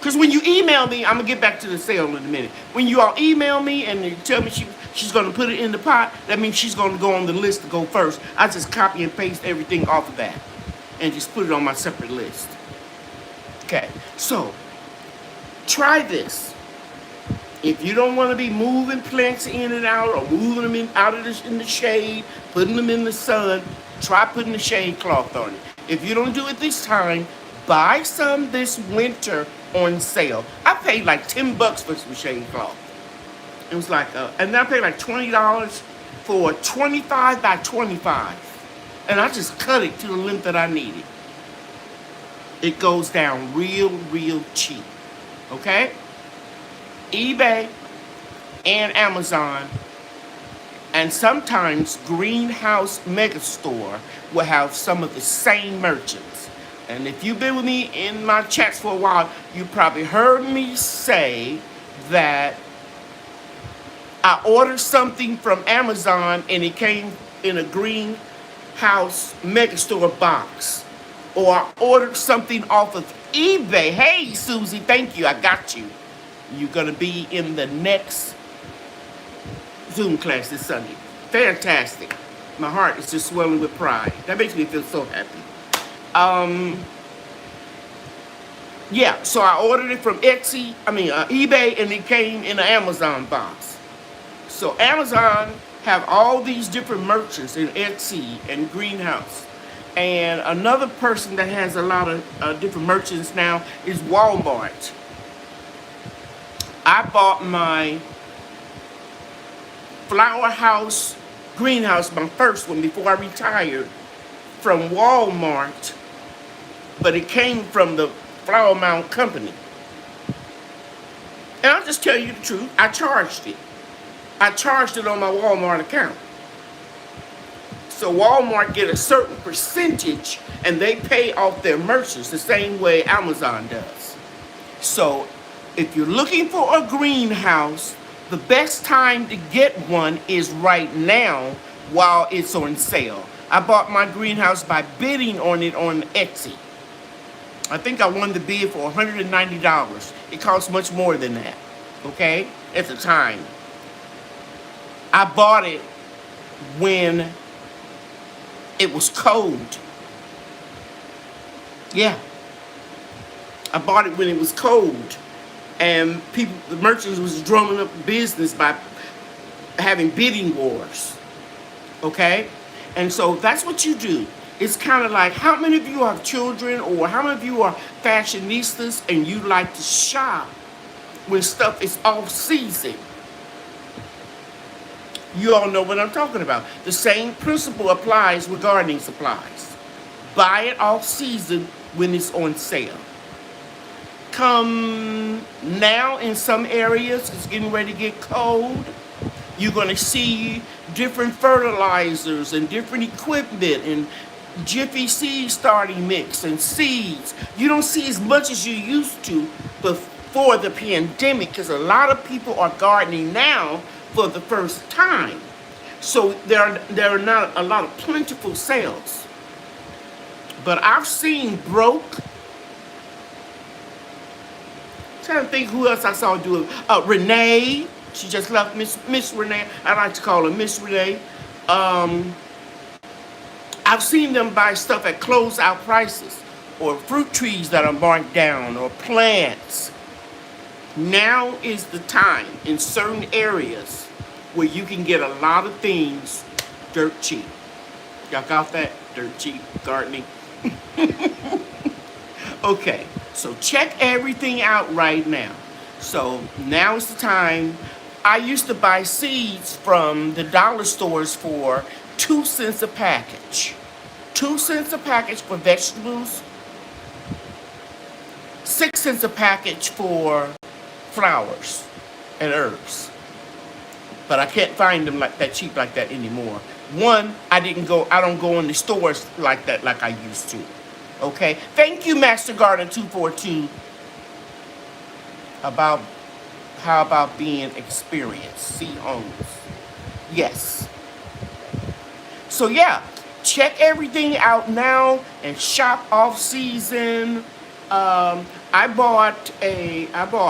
Because when you email me, I'm going to get back to the sale in a minute. When you all email me and you tell me she's going to put it in the pot, that means she's going to go on the list to go first. I just copy and paste everything off of that and just put it on my separate list. Okay, so try this. If you don't want to be moving plants in and out or moving them in the shade, putting them in the sun, try putting the shade cloth on it. If you don't do it this time, buy some this winter on sale. I paid like $10 for some shade cloth. It was like, and I paid like $20 for 25 by 25. And I just cut it to the length that I needed. It goes down real, real cheap. Okay? eBay and Amazon and sometimes Greenhouse Megastore will have some of the same merchants. And if you've been with me in my chats for a while, you probably heard me say that I ordered something from Amazon and it came in a Greenhouse Megastore box. Or I ordered something off of eBay. Hey, Susie, thank you. I got you. You're going to be in the next Zoom class this Sunday. Fantastic. My heart is just swelling with pride. That makes me feel so happy. Yeah, so I ordered it from eBay, and it came in an Amazon box. So Amazon have all these different merchants in Etsy and Greenhouse. And another person that has a lot of different merchants now is Walmart. I bought my flower house, greenhouse, my first one before I retired, from Walmart, but it came from the Flower Mound Company. And I'll just tell you the truth, I charged it. I charged it on my Walmart account. So Walmart get a certain percentage and they pay off their merchants the same way Amazon does. So if you're looking for a greenhouse, the best time to get one is right now while it's on sale. I bought my greenhouse by bidding on it on Etsy. I think I won the bid for $190. It costs much more than that, okay, at the time. I bought it when it was cold. Yeah. I bought it when it was cold. And the merchants was drumming up business by having bidding wars. Okay? And so that's what you do. It's kind of like, how many of you have children or how many of you are fashionistas and you like to shop when stuff is off season? You all know what I'm talking about. The same principle applies with gardening supplies. Buy it off season when it's on sale. Come now in some areas, it's getting ready to get cold. You're going to see different fertilizers and different equipment and Jiffy seed starting mix and seeds. You don't see as much as you used to before the pandemic because a lot of people are gardening now for the first time. So there are not a lot of plentiful sales. But I've seen broke. I'm trying to think who else I saw do it. Renee. She just left, Miss Renee. I like to call her Miss Renee. I've seen them buy stuff at closeout prices, or fruit trees that are marked down, or plants. Now is the time in certain areas where you can get a lot of things dirt cheap. Y'all got that? Dirt cheap gardening. Okay, so check everything out right now. So now is the time. I used to buy seeds from the dollar stores for 2 cents a package. 2 cents a package for vegetables. 6 cents a package for flowers and herbs. But I can't find them like that cheap like that anymore. One, I don't go in the stores like that like I used to. Okay? Thank you, Master Garden 242. How about being experienced? See homes. Yes. So yeah, check everything out now and shop off season. I bought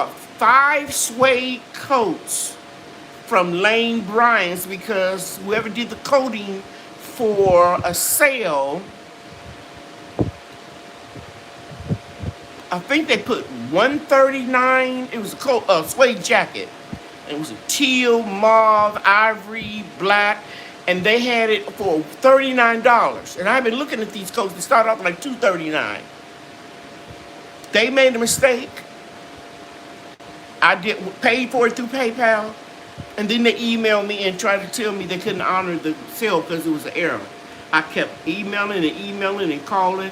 5 suede coats from Lane Bryant's because whoever did the coating for a sale, I think they put $139. It was a suede jacket. It was a teal, mauve, ivory, black, and they had it for $39. And I've been looking at these coats. They start off like $239. They made a mistake. I paid for it through PayPal, and then they emailed me and tried to tell me they couldn't honor the sale because it was an error. I kept emailing and calling,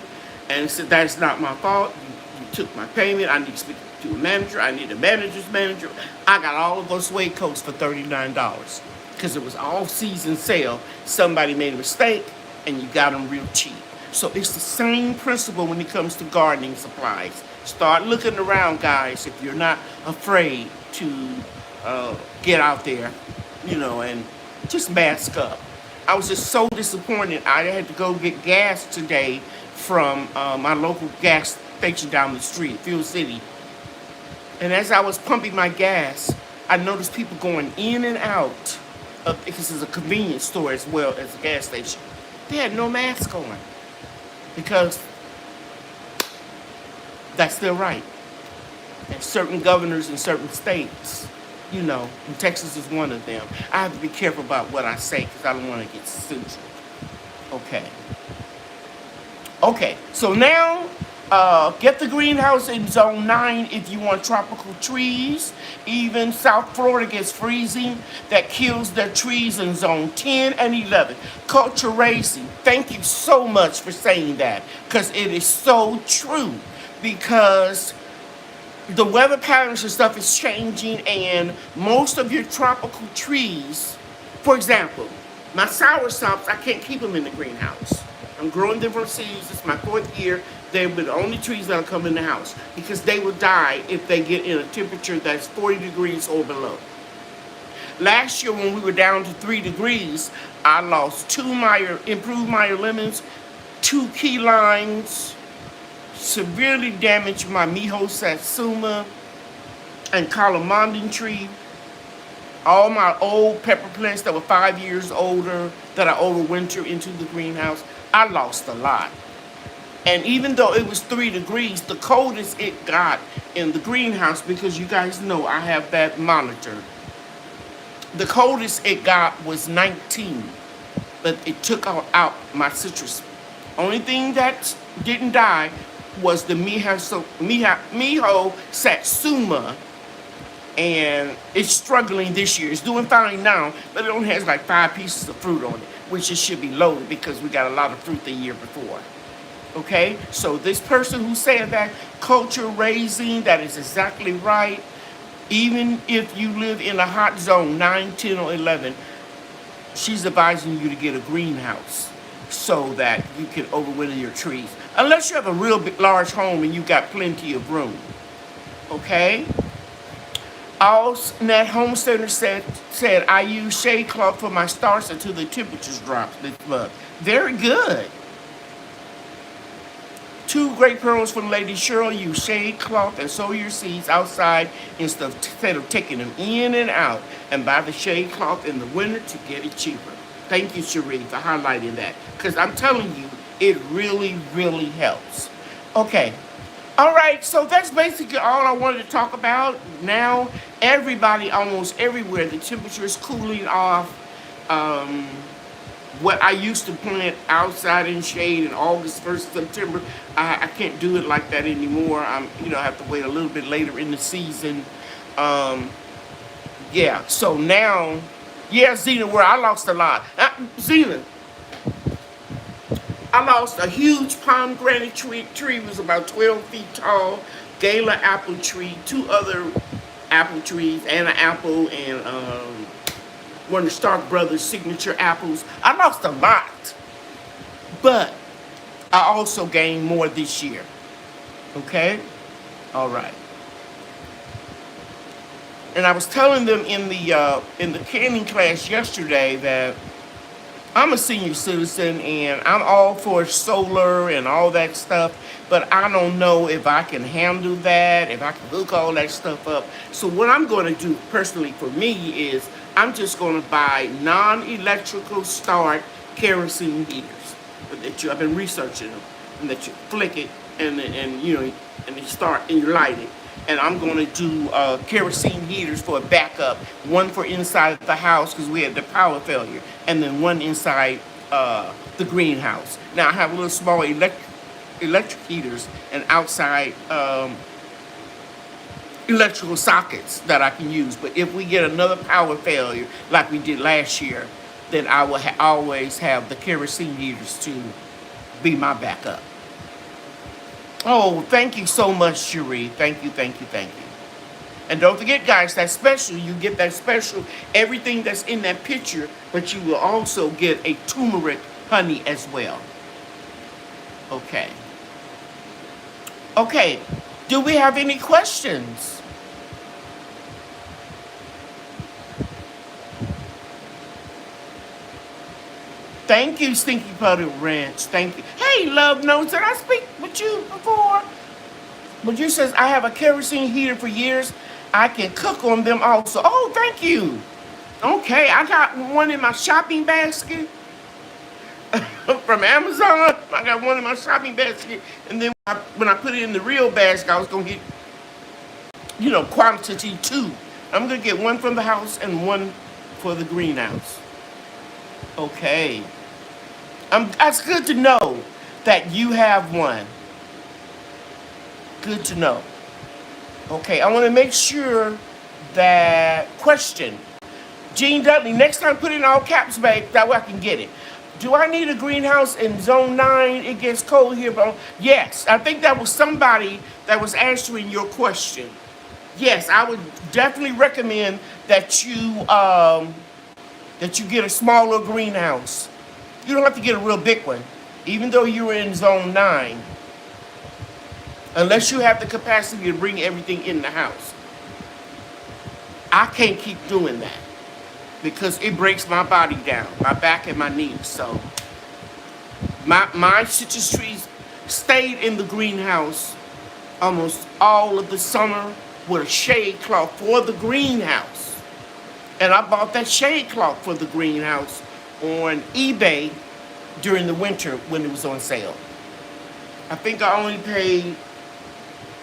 and said that's not my fault. You took my payment. I need to speak to a manager. I need a manager's manager. I got all of those suede coats for $39 because it was all-season sale. Somebody made a mistake, and you got them real cheap. So it's the same principle when it comes to gardening supplies. Start looking around, guys, if you're not afraid to get out there, and just mask up. I was just so disappointed. I had to go get gas today from my local gas station down the street, Fuel City. And as I was pumping my gas, I noticed people going in and out because it's a convenience store as well as a gas station. They had no mask on because that's their right. And certain governors in certain states, and Texas is one of them. I have to be careful about what I say because I don't want to get sued. Okay, so now get the greenhouse in zone 9 if you want tropical trees. Even South Florida gets freezing. That kills their trees in zone 10 and 11. Culture raising. Thank you so much for saying that because it is so true. Because the weather patterns and stuff is changing, and most of your tropical trees, for example, my soursops, I can't keep them in the greenhouse. I'm growing them from seeds. It's my 4th year. They're the only trees that'll come in the house because they will die if they get in a temperature that's 40 degrees or below. Last year when we were down to 3 degrees, I lost 2 improved Meyer lemons, 2 key limes, severely damaged my Miho Satsuma and Calamondin tree. All my old pepper plants that were 5 years older that I overwintered into the greenhouse, I lost a lot. And even though it was 3 degrees, the coldest it got in the greenhouse, because you guys know I have that monitor, the coldest it got was 19, but it took out my citrus. Only thing that didn't die was the Miho Satsuma, and it's struggling this year. It's doing fine now, but it only has like 5 pieces of fruit on it, which it should be loaded because we got a lot of fruit the year before. Okay, so this person who said that, culture raising, that is exactly right. Even if you live in a hot zone, 9, 10, or 11, she's advising you to get a greenhouse so that you can overwinter your trees. Unless you have a real big, large home and you got plenty of room. Okay? That homesteader said I use shade cloth for my starts until the temperatures drop this month. Very good. 2 great pearls from Lady Cheryl. Use shade cloth and sow your seeds outside instead of taking them in and out. And buy the shade cloth in the winter to get it cheaper. Thank you, Cheryl, for highlighting that. Because I'm telling you, it really, really helps. Okay. All right. So that's basically all I wanted to talk about. Now, everybody, almost everywhere, the temperature is cooling off. What I used to plant outside in shade in August, 1st September, I can't do it like that anymore. I have to wait a little bit later in the season. Yeah, so now, Zena, where I lost a lot. Zena, I lost a huge pomegranate tree was about 12 feet tall, Gala apple tree, 2 other apple trees, and an apple, and one of the Stark Brothers' signature apples. I lost a lot, but I also gained more this year. Okay? All right. And I was telling them in the canning class yesterday that I'm a senior citizen and I'm all for solar and all that stuff, but I don't know if I can handle that, if I can hook all that stuff up. So what I'm going to do personally for me is I'm just going to buy non-electrical start kerosene heaters. I've been researching them, and that you flick it and you know and you start and you light it. And I'm going to do kerosene heaters for a backup, one for inside the house because we had the power failure, and then one inside the greenhouse. Now I have little small electric heaters and outside electrical sockets that I can use. But if we get another power failure like we did last year, then I will always have the kerosene heaters to be my backup. Oh, thank you so much, Cherie. Thank you, thank you, thank you. And don't forget, guys, that special, you get that special, everything that's in that picture, but you will also get a turmeric honey as well. Okay. Okay, do we have any questions? Thank you, Stinky Puddle Ranch. Thank you. Hey, Love Notes, did I speak with you before? But you says I have a kerosene heater for years. I can cook on them also. Oh, thank you. Okay, I got one in my shopping basket from Amazon. I got one in my shopping basket. And then when I put it in the real basket, I was going to get, quantity 2. I'm going to get one from the house and one for the greenhouse. Okay. That's good to know that you have one. Good to know. Okay, I want to make sure that question. Gene Dudley, next time put it in all caps, babe, that way I can get it. Do I need a greenhouse in zone 9? It gets cold here, but yes, I think that was somebody that was answering your question. Yes, I would definitely recommend that you get a smaller greenhouse. You don't have to get a real big one, even though you're in zone 9. Unless you have the capacity to bring everything in the house. I can't keep doing that because it breaks my body down, my back and my knees. So my citrus trees stayed in the greenhouse almost all of the summer with a shade cloth for the greenhouse. And I bought that shade cloth for the greenhouse on eBay during the winter when it was on sale. I think I only paid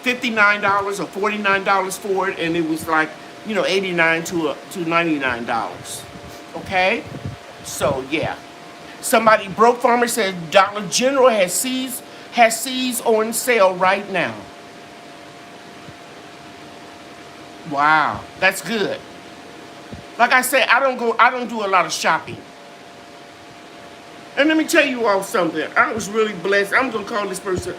$59 or $49 for it, and it was like, $89 to $99. Okay? So, yeah. Somebody, Broke Farmer said Dollar General has seeds on sale right now. Wow, that's good. Like I said, I don't do a lot of shopping. And let me tell you all something. I was really blessed. I'm going to call this person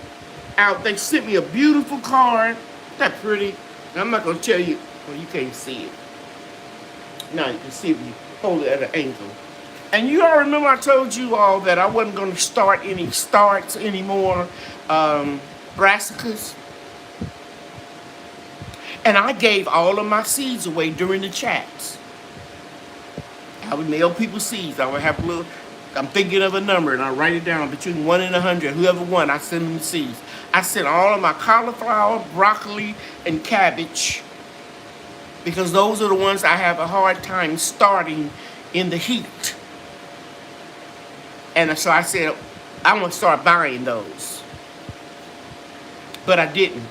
out. They sent me a beautiful card. That pretty. I'm not going to tell you. Well, you can't see it. Now you can see it if you hold it at an angle. And you all remember I told you all that I wasn't going to start any starts anymore. Brassicas. And I gave all of my seeds away during the chats. I would mail people seeds. I would have a little... I'm thinking of a number, and I write it down between 1 and 100. Whoever won, I send them seeds. I sent all of my cauliflower, broccoli, and cabbage because those are the ones I have a hard time starting in the heat. And so I said, I'm going to start buying those. But I didn't.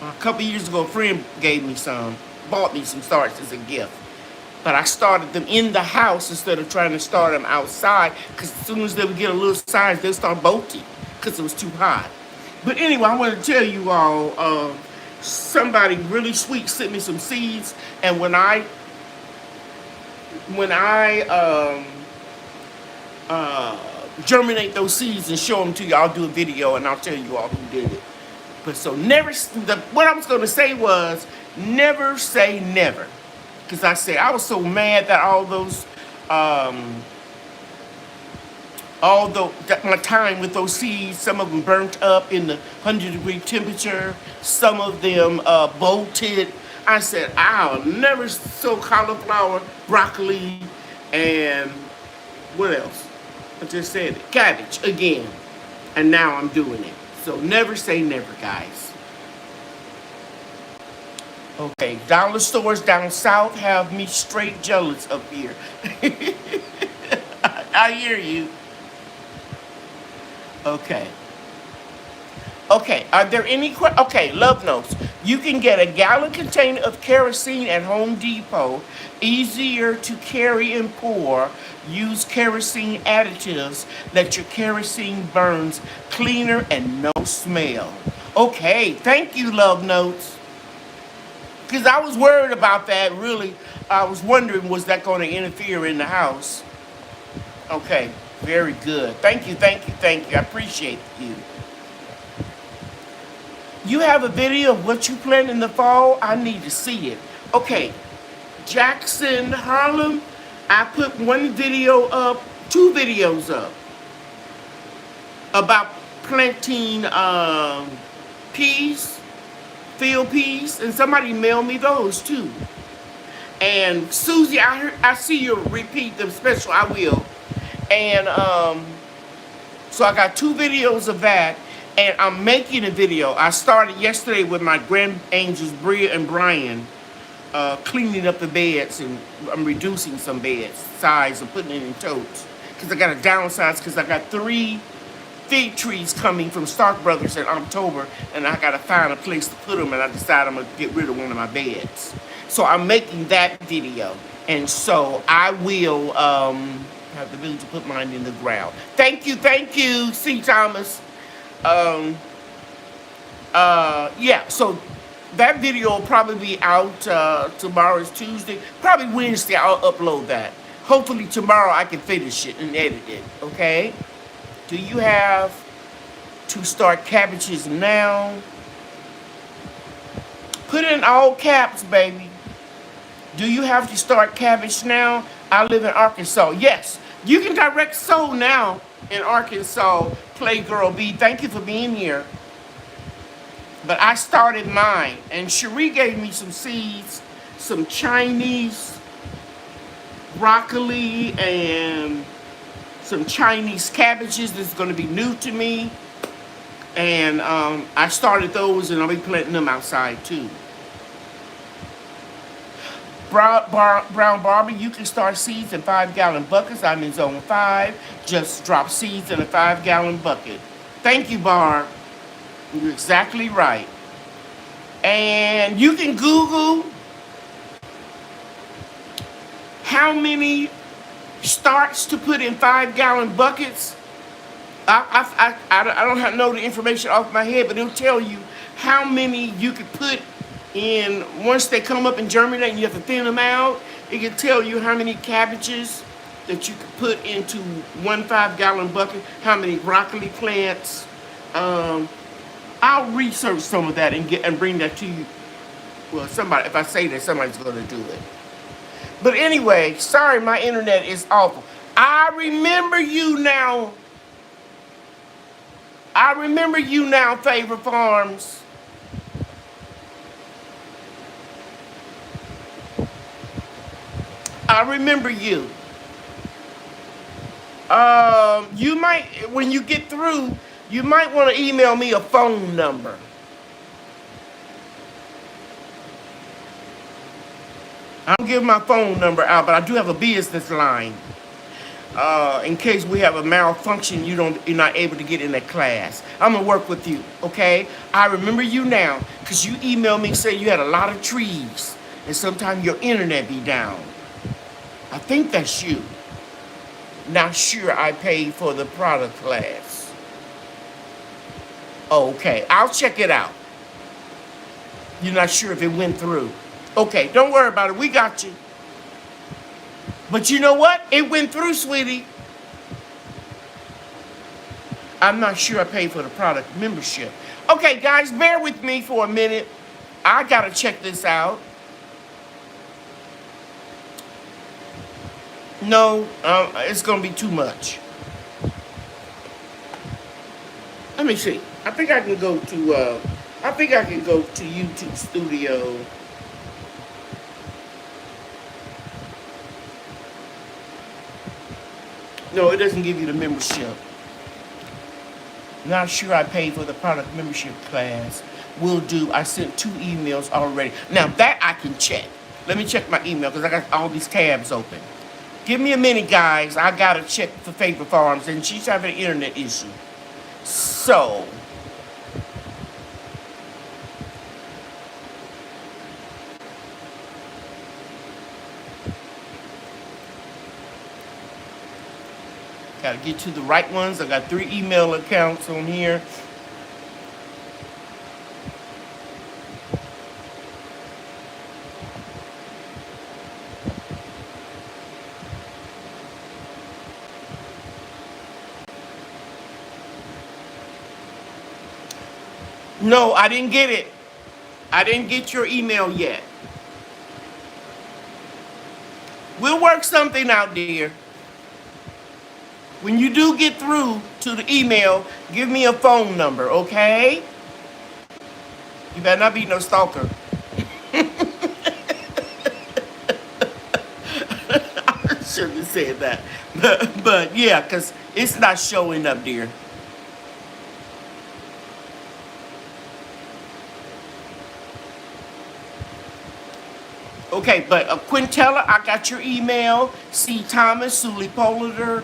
A couple years ago, a friend bought me some starts as a gift. But I started them in the house instead of trying to start them outside because as soon as they would get a little size, they'd start bolting because it was too hot. But anyway, I want to tell you all, somebody really sweet sent me some seeds, and when I germinate those seeds and show them to you, I'll do a video and I'll tell you all who did it. But so what I was going to say was never say never. Because I said I was so mad that my time with those seeds, some of them burnt up in the 100-degree temperature, some of them bolted. I said I'll never sow cauliflower, broccoli, and What else? I just said it. Cabbage again. And now I'm doing it. So never say never, guys. Okay, dollar stores down south have me straight jealous up here. I hear you. Okay. Okay, are there any okay, love notes. You can get a gallon container of kerosene at Home Depot. Easier to carry and pour. Use kerosene additives. Let your kerosene burns cleaner and no smell. Okay, thank you, love notes. Because I was worried about that, really. I was wondering, was that going to interfere in the house? Okay, very good. Thank you, thank you, thank you. I appreciate you. You have a video of what you plan in the fall? I need to see it. Okay, Jackson, Harlem, I put one video up, 2 videos up about planting peas, field peas, and somebody mailed me those too. And Susie, I see you repeat the special, I will. And so I got 2 videos of that. And I'm making a video. I started yesterday with my grand angels, Bria and Brian, cleaning up the beds, and I'm reducing some beds size and putting it in totes. Because I got to downsize, because I got 3 fig trees coming from Stark Brothers in October, and I got to find a place to put them, and I decided I'm going to get rid of one of my beds. So I'm making that video. And so I will have the ability to put mine in the ground. Thank you, C. Thomas. Yeah, so that video will probably be out, tomorrow is Tuesday, probably Wednesday I'll upload that. Hopefully tomorrow I can finish it and edit it, okay? Do you have to start cabbages now? Put in all caps, baby. Do you have to start cabbage now? I live in Arkansas. Yes, you can direct sow now in Arkansas. Playgirl B, thank you for being here. But I started mine, and Cherie gave me some seeds, some Chinese broccoli, and some Chinese cabbages that's going to be new to me. And I started those, and I'll be planting them outside too. Brown Barbie, you can start seeds in 5-gallon buckets. I'm in zone 5. Just drop seeds in a 5-gallon bucket. Thank you, Barb. You're exactly right. And you can Google how many starts to put in 5-gallon buckets. I don't know the information off my head, but it'll tell you how many you could put in once they come up and germinate and you have to thin them out. It can tell you how many cabbages that you could put into 1 5-gallon bucket, how many broccoli plants. I'll research some of that and bring that to you. Well, somebody, if I say that, somebody's going to do it. But anyway, sorry, my internet is awful. I remember you now. I remember you now, Favor Farms. I remember you. You might, when you get through, you might want to email me a phone number. I don't give my phone number out, but I do have a business line. In case we have a malfunction, you're not able to get in that class. I'm gonna work with you, okay? I remember you now, because you emailed me saying you had a lot of trees, and sometimes your internet be down. I think that's you. Not sure I paid for the product class. Okay, I'll check it out. You're not sure if it went through. Okay, don't worry about it. We got you. But you know what? It went through, sweetie. I'm not sure I paid for the product membership. Okay, guys, bear with me for a minute. I gotta check this out. No, it's gonna be too much. Let me see. I think I can go to YouTube Studio. No, it doesn't give you the membership. Not sure I paid for the product membership class. Will do. I sent 2 emails already. Now that I can check. Let me check my email because I got all these tabs open. Give me a minute, guys. I gotta check for Favor Farms, and she's having an internet issue. So, gotta get to the right ones. I got 3 email accounts on here. No, I didn't get it. I didn't get your email yet. We'll work something out, dear. When you do get through to the email, give me a phone number, okay? You better not be no stalker. I shouldn't have said that. But yeah, because it's not showing up, dear. Okay, but Quintella, I got your email. C. Thomas, Sully Politer,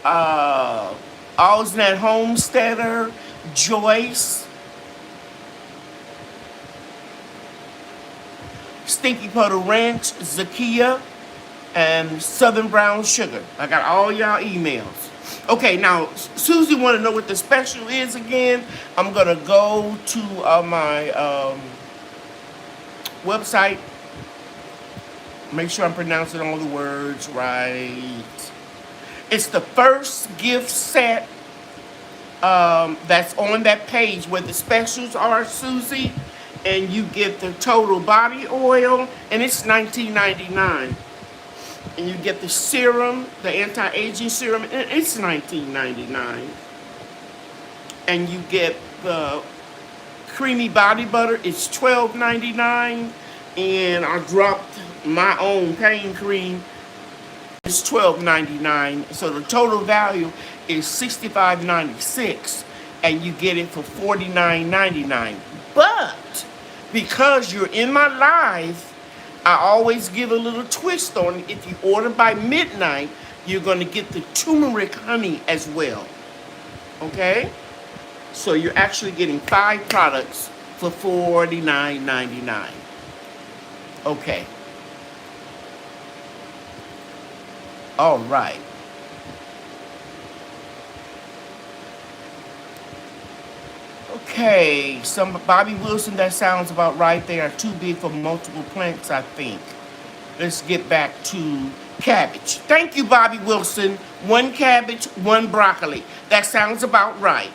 Osnat Homesteader, Joyce, Stinky Puddle Ranch, Zakia, and Southern Brown Sugar. I got all y'all emails. Okay, now, Susie want to know what the special is again. I'm going to go to my website. Make sure I'm pronouncing all the words right. It's the first gift set that's on that page where the specials are, Susie. And you get the total body oil, and it's $19.99. And you get the serum, the anti-aging serum, and it's $19.99. And you get the creamy body butter, it's $12.99. And I dropped my own pain cream, it's $12.99. So the total value is $65.96, and you get it for $49.99. But because you're in my live, I always give a little twist on it. If you order by midnight, you're going to get the Turmeric Honey as well. Okay? So you're actually getting 5 products for $49.99. Okay. All right. Okay, some Bobby Wilson, that sounds about right. They are too big for multiple plants, I think. Let's get back to cabbage. Thank you, Bobby Wilson. 1 cabbage, 1 broccoli. That sounds about right.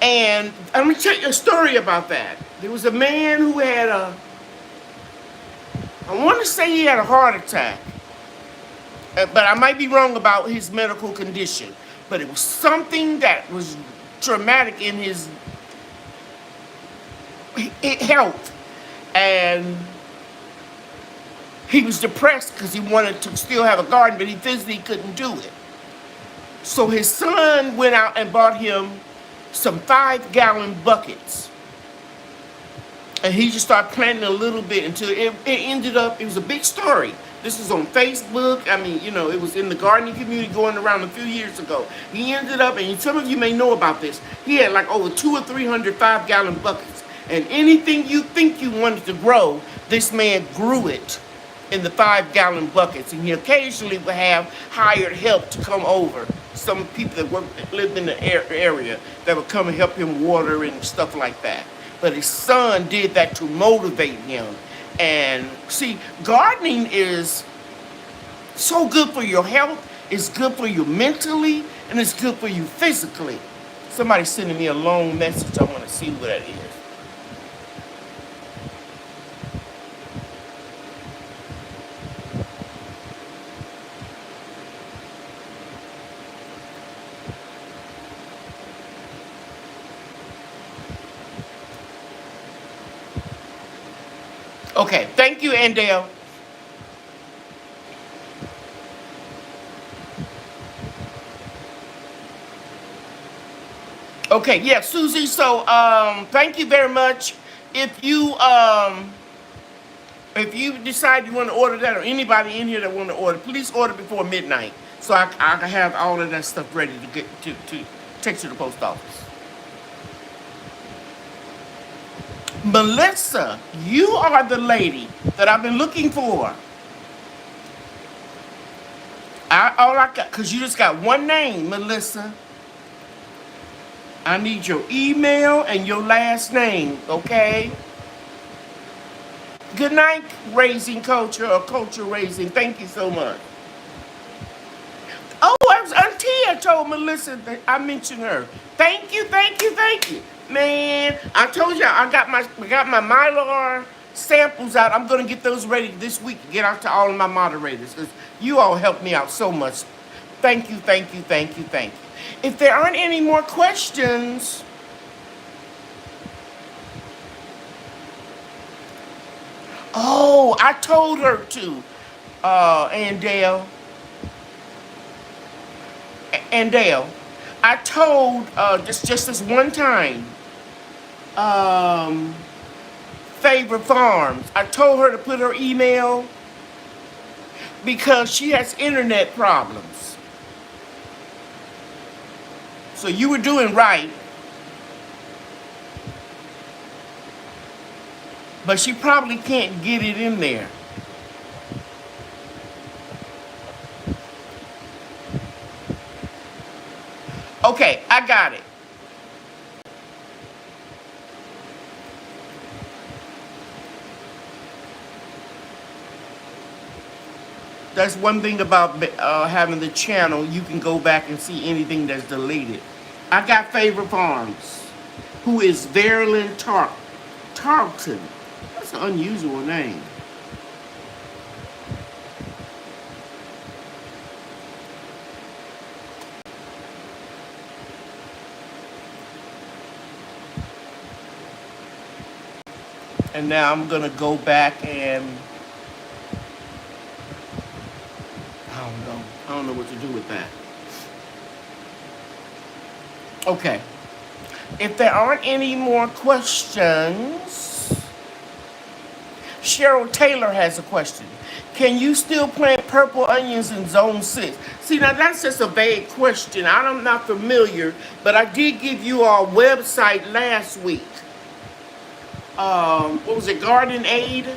And I'm going to tell you a story about that. There was a man who had I want to say he had a heart attack. But I might be wrong about his medical condition. But it was something that was traumatic in his health. And he was depressed because he wanted to still have a garden, but he physically couldn't do it. So his son went out and bought him some 5-gallon buckets. And he just started planting a little bit until it ended up, it was a big story. This is on Facebook. I mean, you know, it was in the gardening community going around a few years ago. He ended up, and some of you may know about this, he had like over 200 or 300 5-gallon buckets. And anything you think you wanted to grow, this man grew it in the 5-gallon buckets. And he occasionally would have hired help to come over. Some people that lived in the area that would come and help him water and stuff like that. But his son did that to motivate him. And see, gardening is so good for your health. It's good for you mentally, and it's good for you physically. Somebody's sending me a long message. I want to see what that is. Okay, thank you, Andale. Okay, yeah, Susie. So, thank you very much. If you if you decide you want to order that, or anybody in here that want to order, please order before midnight, so I can have all of that stuff ready to get to take to the post office. Melissa, you are the lady that I've been looking for. All I got, because you just got one name, Melissa. I need your email and your last name, okay? Good night, Raising Culture, or Culture Raising. Thank you so much. Oh, I was Auntie. I told Melissa that I mentioned her. Thank you, thank you, thank you. Man, I told you I got my Mylar samples out. I'm gonna get those ready this week to get out to all of my moderators, because you all helped me out so much. Thank you, thank you, thank you, thank you. If there aren't any more questions, oh, I told her to, Andale. I told just this one time, Favor Farms. I told her to put her email because she has internet problems. So you were doing right. But she probably can't get it in there. Okay, I got it. That's one thing about having the channel. You can go back and see anything that's deleted. I got Favor Farms, who is Verilyn Tarleton. That's an unusual name. And now I'm gonna go back and I don't know what to do with that. Okay. If there aren't any more questions, Cheryl Taylor has a question. Can you still plant purple onions in zone 6? See, now that's just a vague question. I'm not familiar, but I did give you our website last week. What was it, Garden Aid?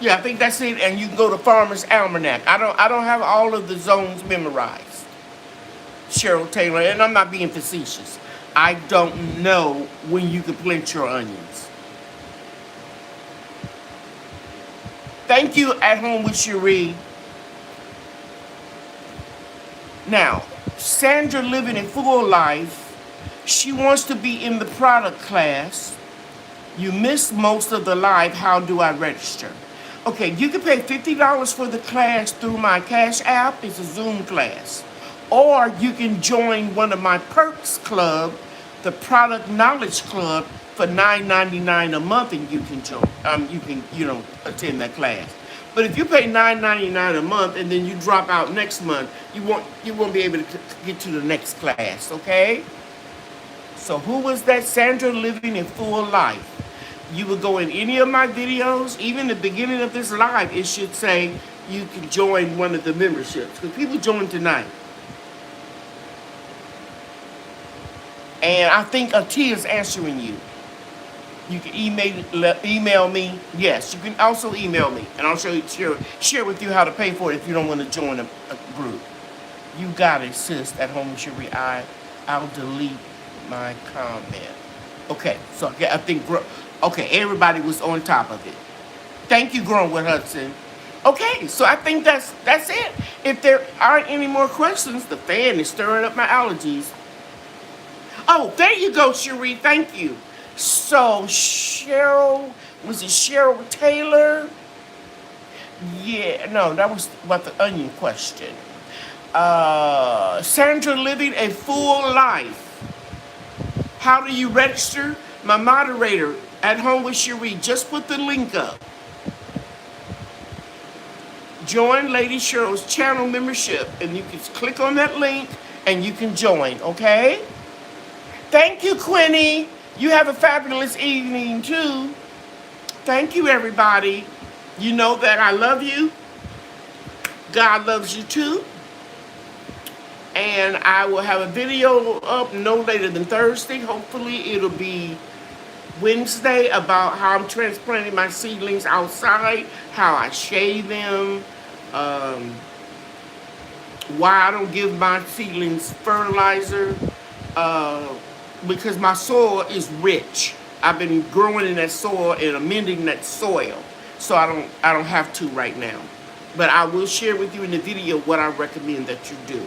Yeah, I think that's it. And you can go to Farmer's Almanac. I don't have all of the zones memorized, Cheryl Taylor, and I'm not being facetious. I don't know when you can plant your onions. Thank you, At Home with Cherie. Now, Sandra living a full life. She wants to be in the product class. You missed most of the live. How do I register? Okay, you can pay $50 for the class through my Cash App. It's a Zoom class. Or you can join one of my perks club, the Product Knowledge Club, for $9.99 a month, and you can join. You can attend that class. But if you pay $9.99 a month and then you drop out next month, you won't be able to get to the next class. Okay. So who was that? Sandra living a full life. You would go in any of my videos, even the beginning of this live, it should say you can join one of the memberships. Because people joined tonight. And I think Atia's answering you. You can email me. Yes, you can also email me. And I'll share with you how to pay for it if you don't want to join a group. You got it, sis, At Home with Cherie. I'll delete my comment. Okay, so I think, okay, everybody was on top of it. Thank you, Growing with Hudson. Okay, so I think that's it. If there aren't any more questions, the fan is stirring up my allergies. Oh, there you go, Cherie. Thank you. So, Cheryl, was it Cheryl Taylor? Yeah, no, that was about the onion question. Sandra living a full life. How do you register? My moderator, At Home with Cherie, just put the link up. join Lady Cheryl's channel membership, and you can click on that link and you can join, okay? Thank you, Quinny. You have a fabulous evening, too. Thank you, everybody. You know that I love you. God loves you, too. And I will have a video up no later than Thursday. Hopefully, it'll be Wednesday about how I'm transplanting my seedlings outside, how I shade them, why I don't give my seedlings fertilizer, because my soil is rich. I've been growing in that soil and amending that soil, so I don't have to right now. But I will share with you in the video what I recommend that you do.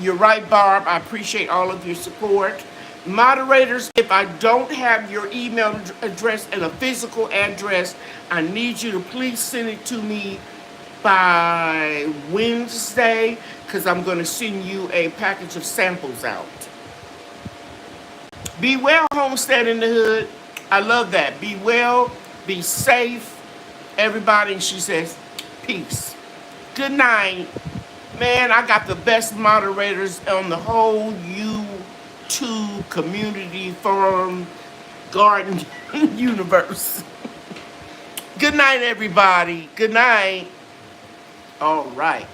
You're right, Barb. I appreciate all of your support. Moderators, if I don't have your email address and a physical address, I need you to please send it to me by Wednesday, because I'm going to send you a package of samples out. Be well, Homestead in the Hood. I love that. Be well, be safe, everybody. And she says, peace. Good night. Man, I got the best moderators on the whole YouTube community farm garden universe. Good night, everybody. Good night. All right.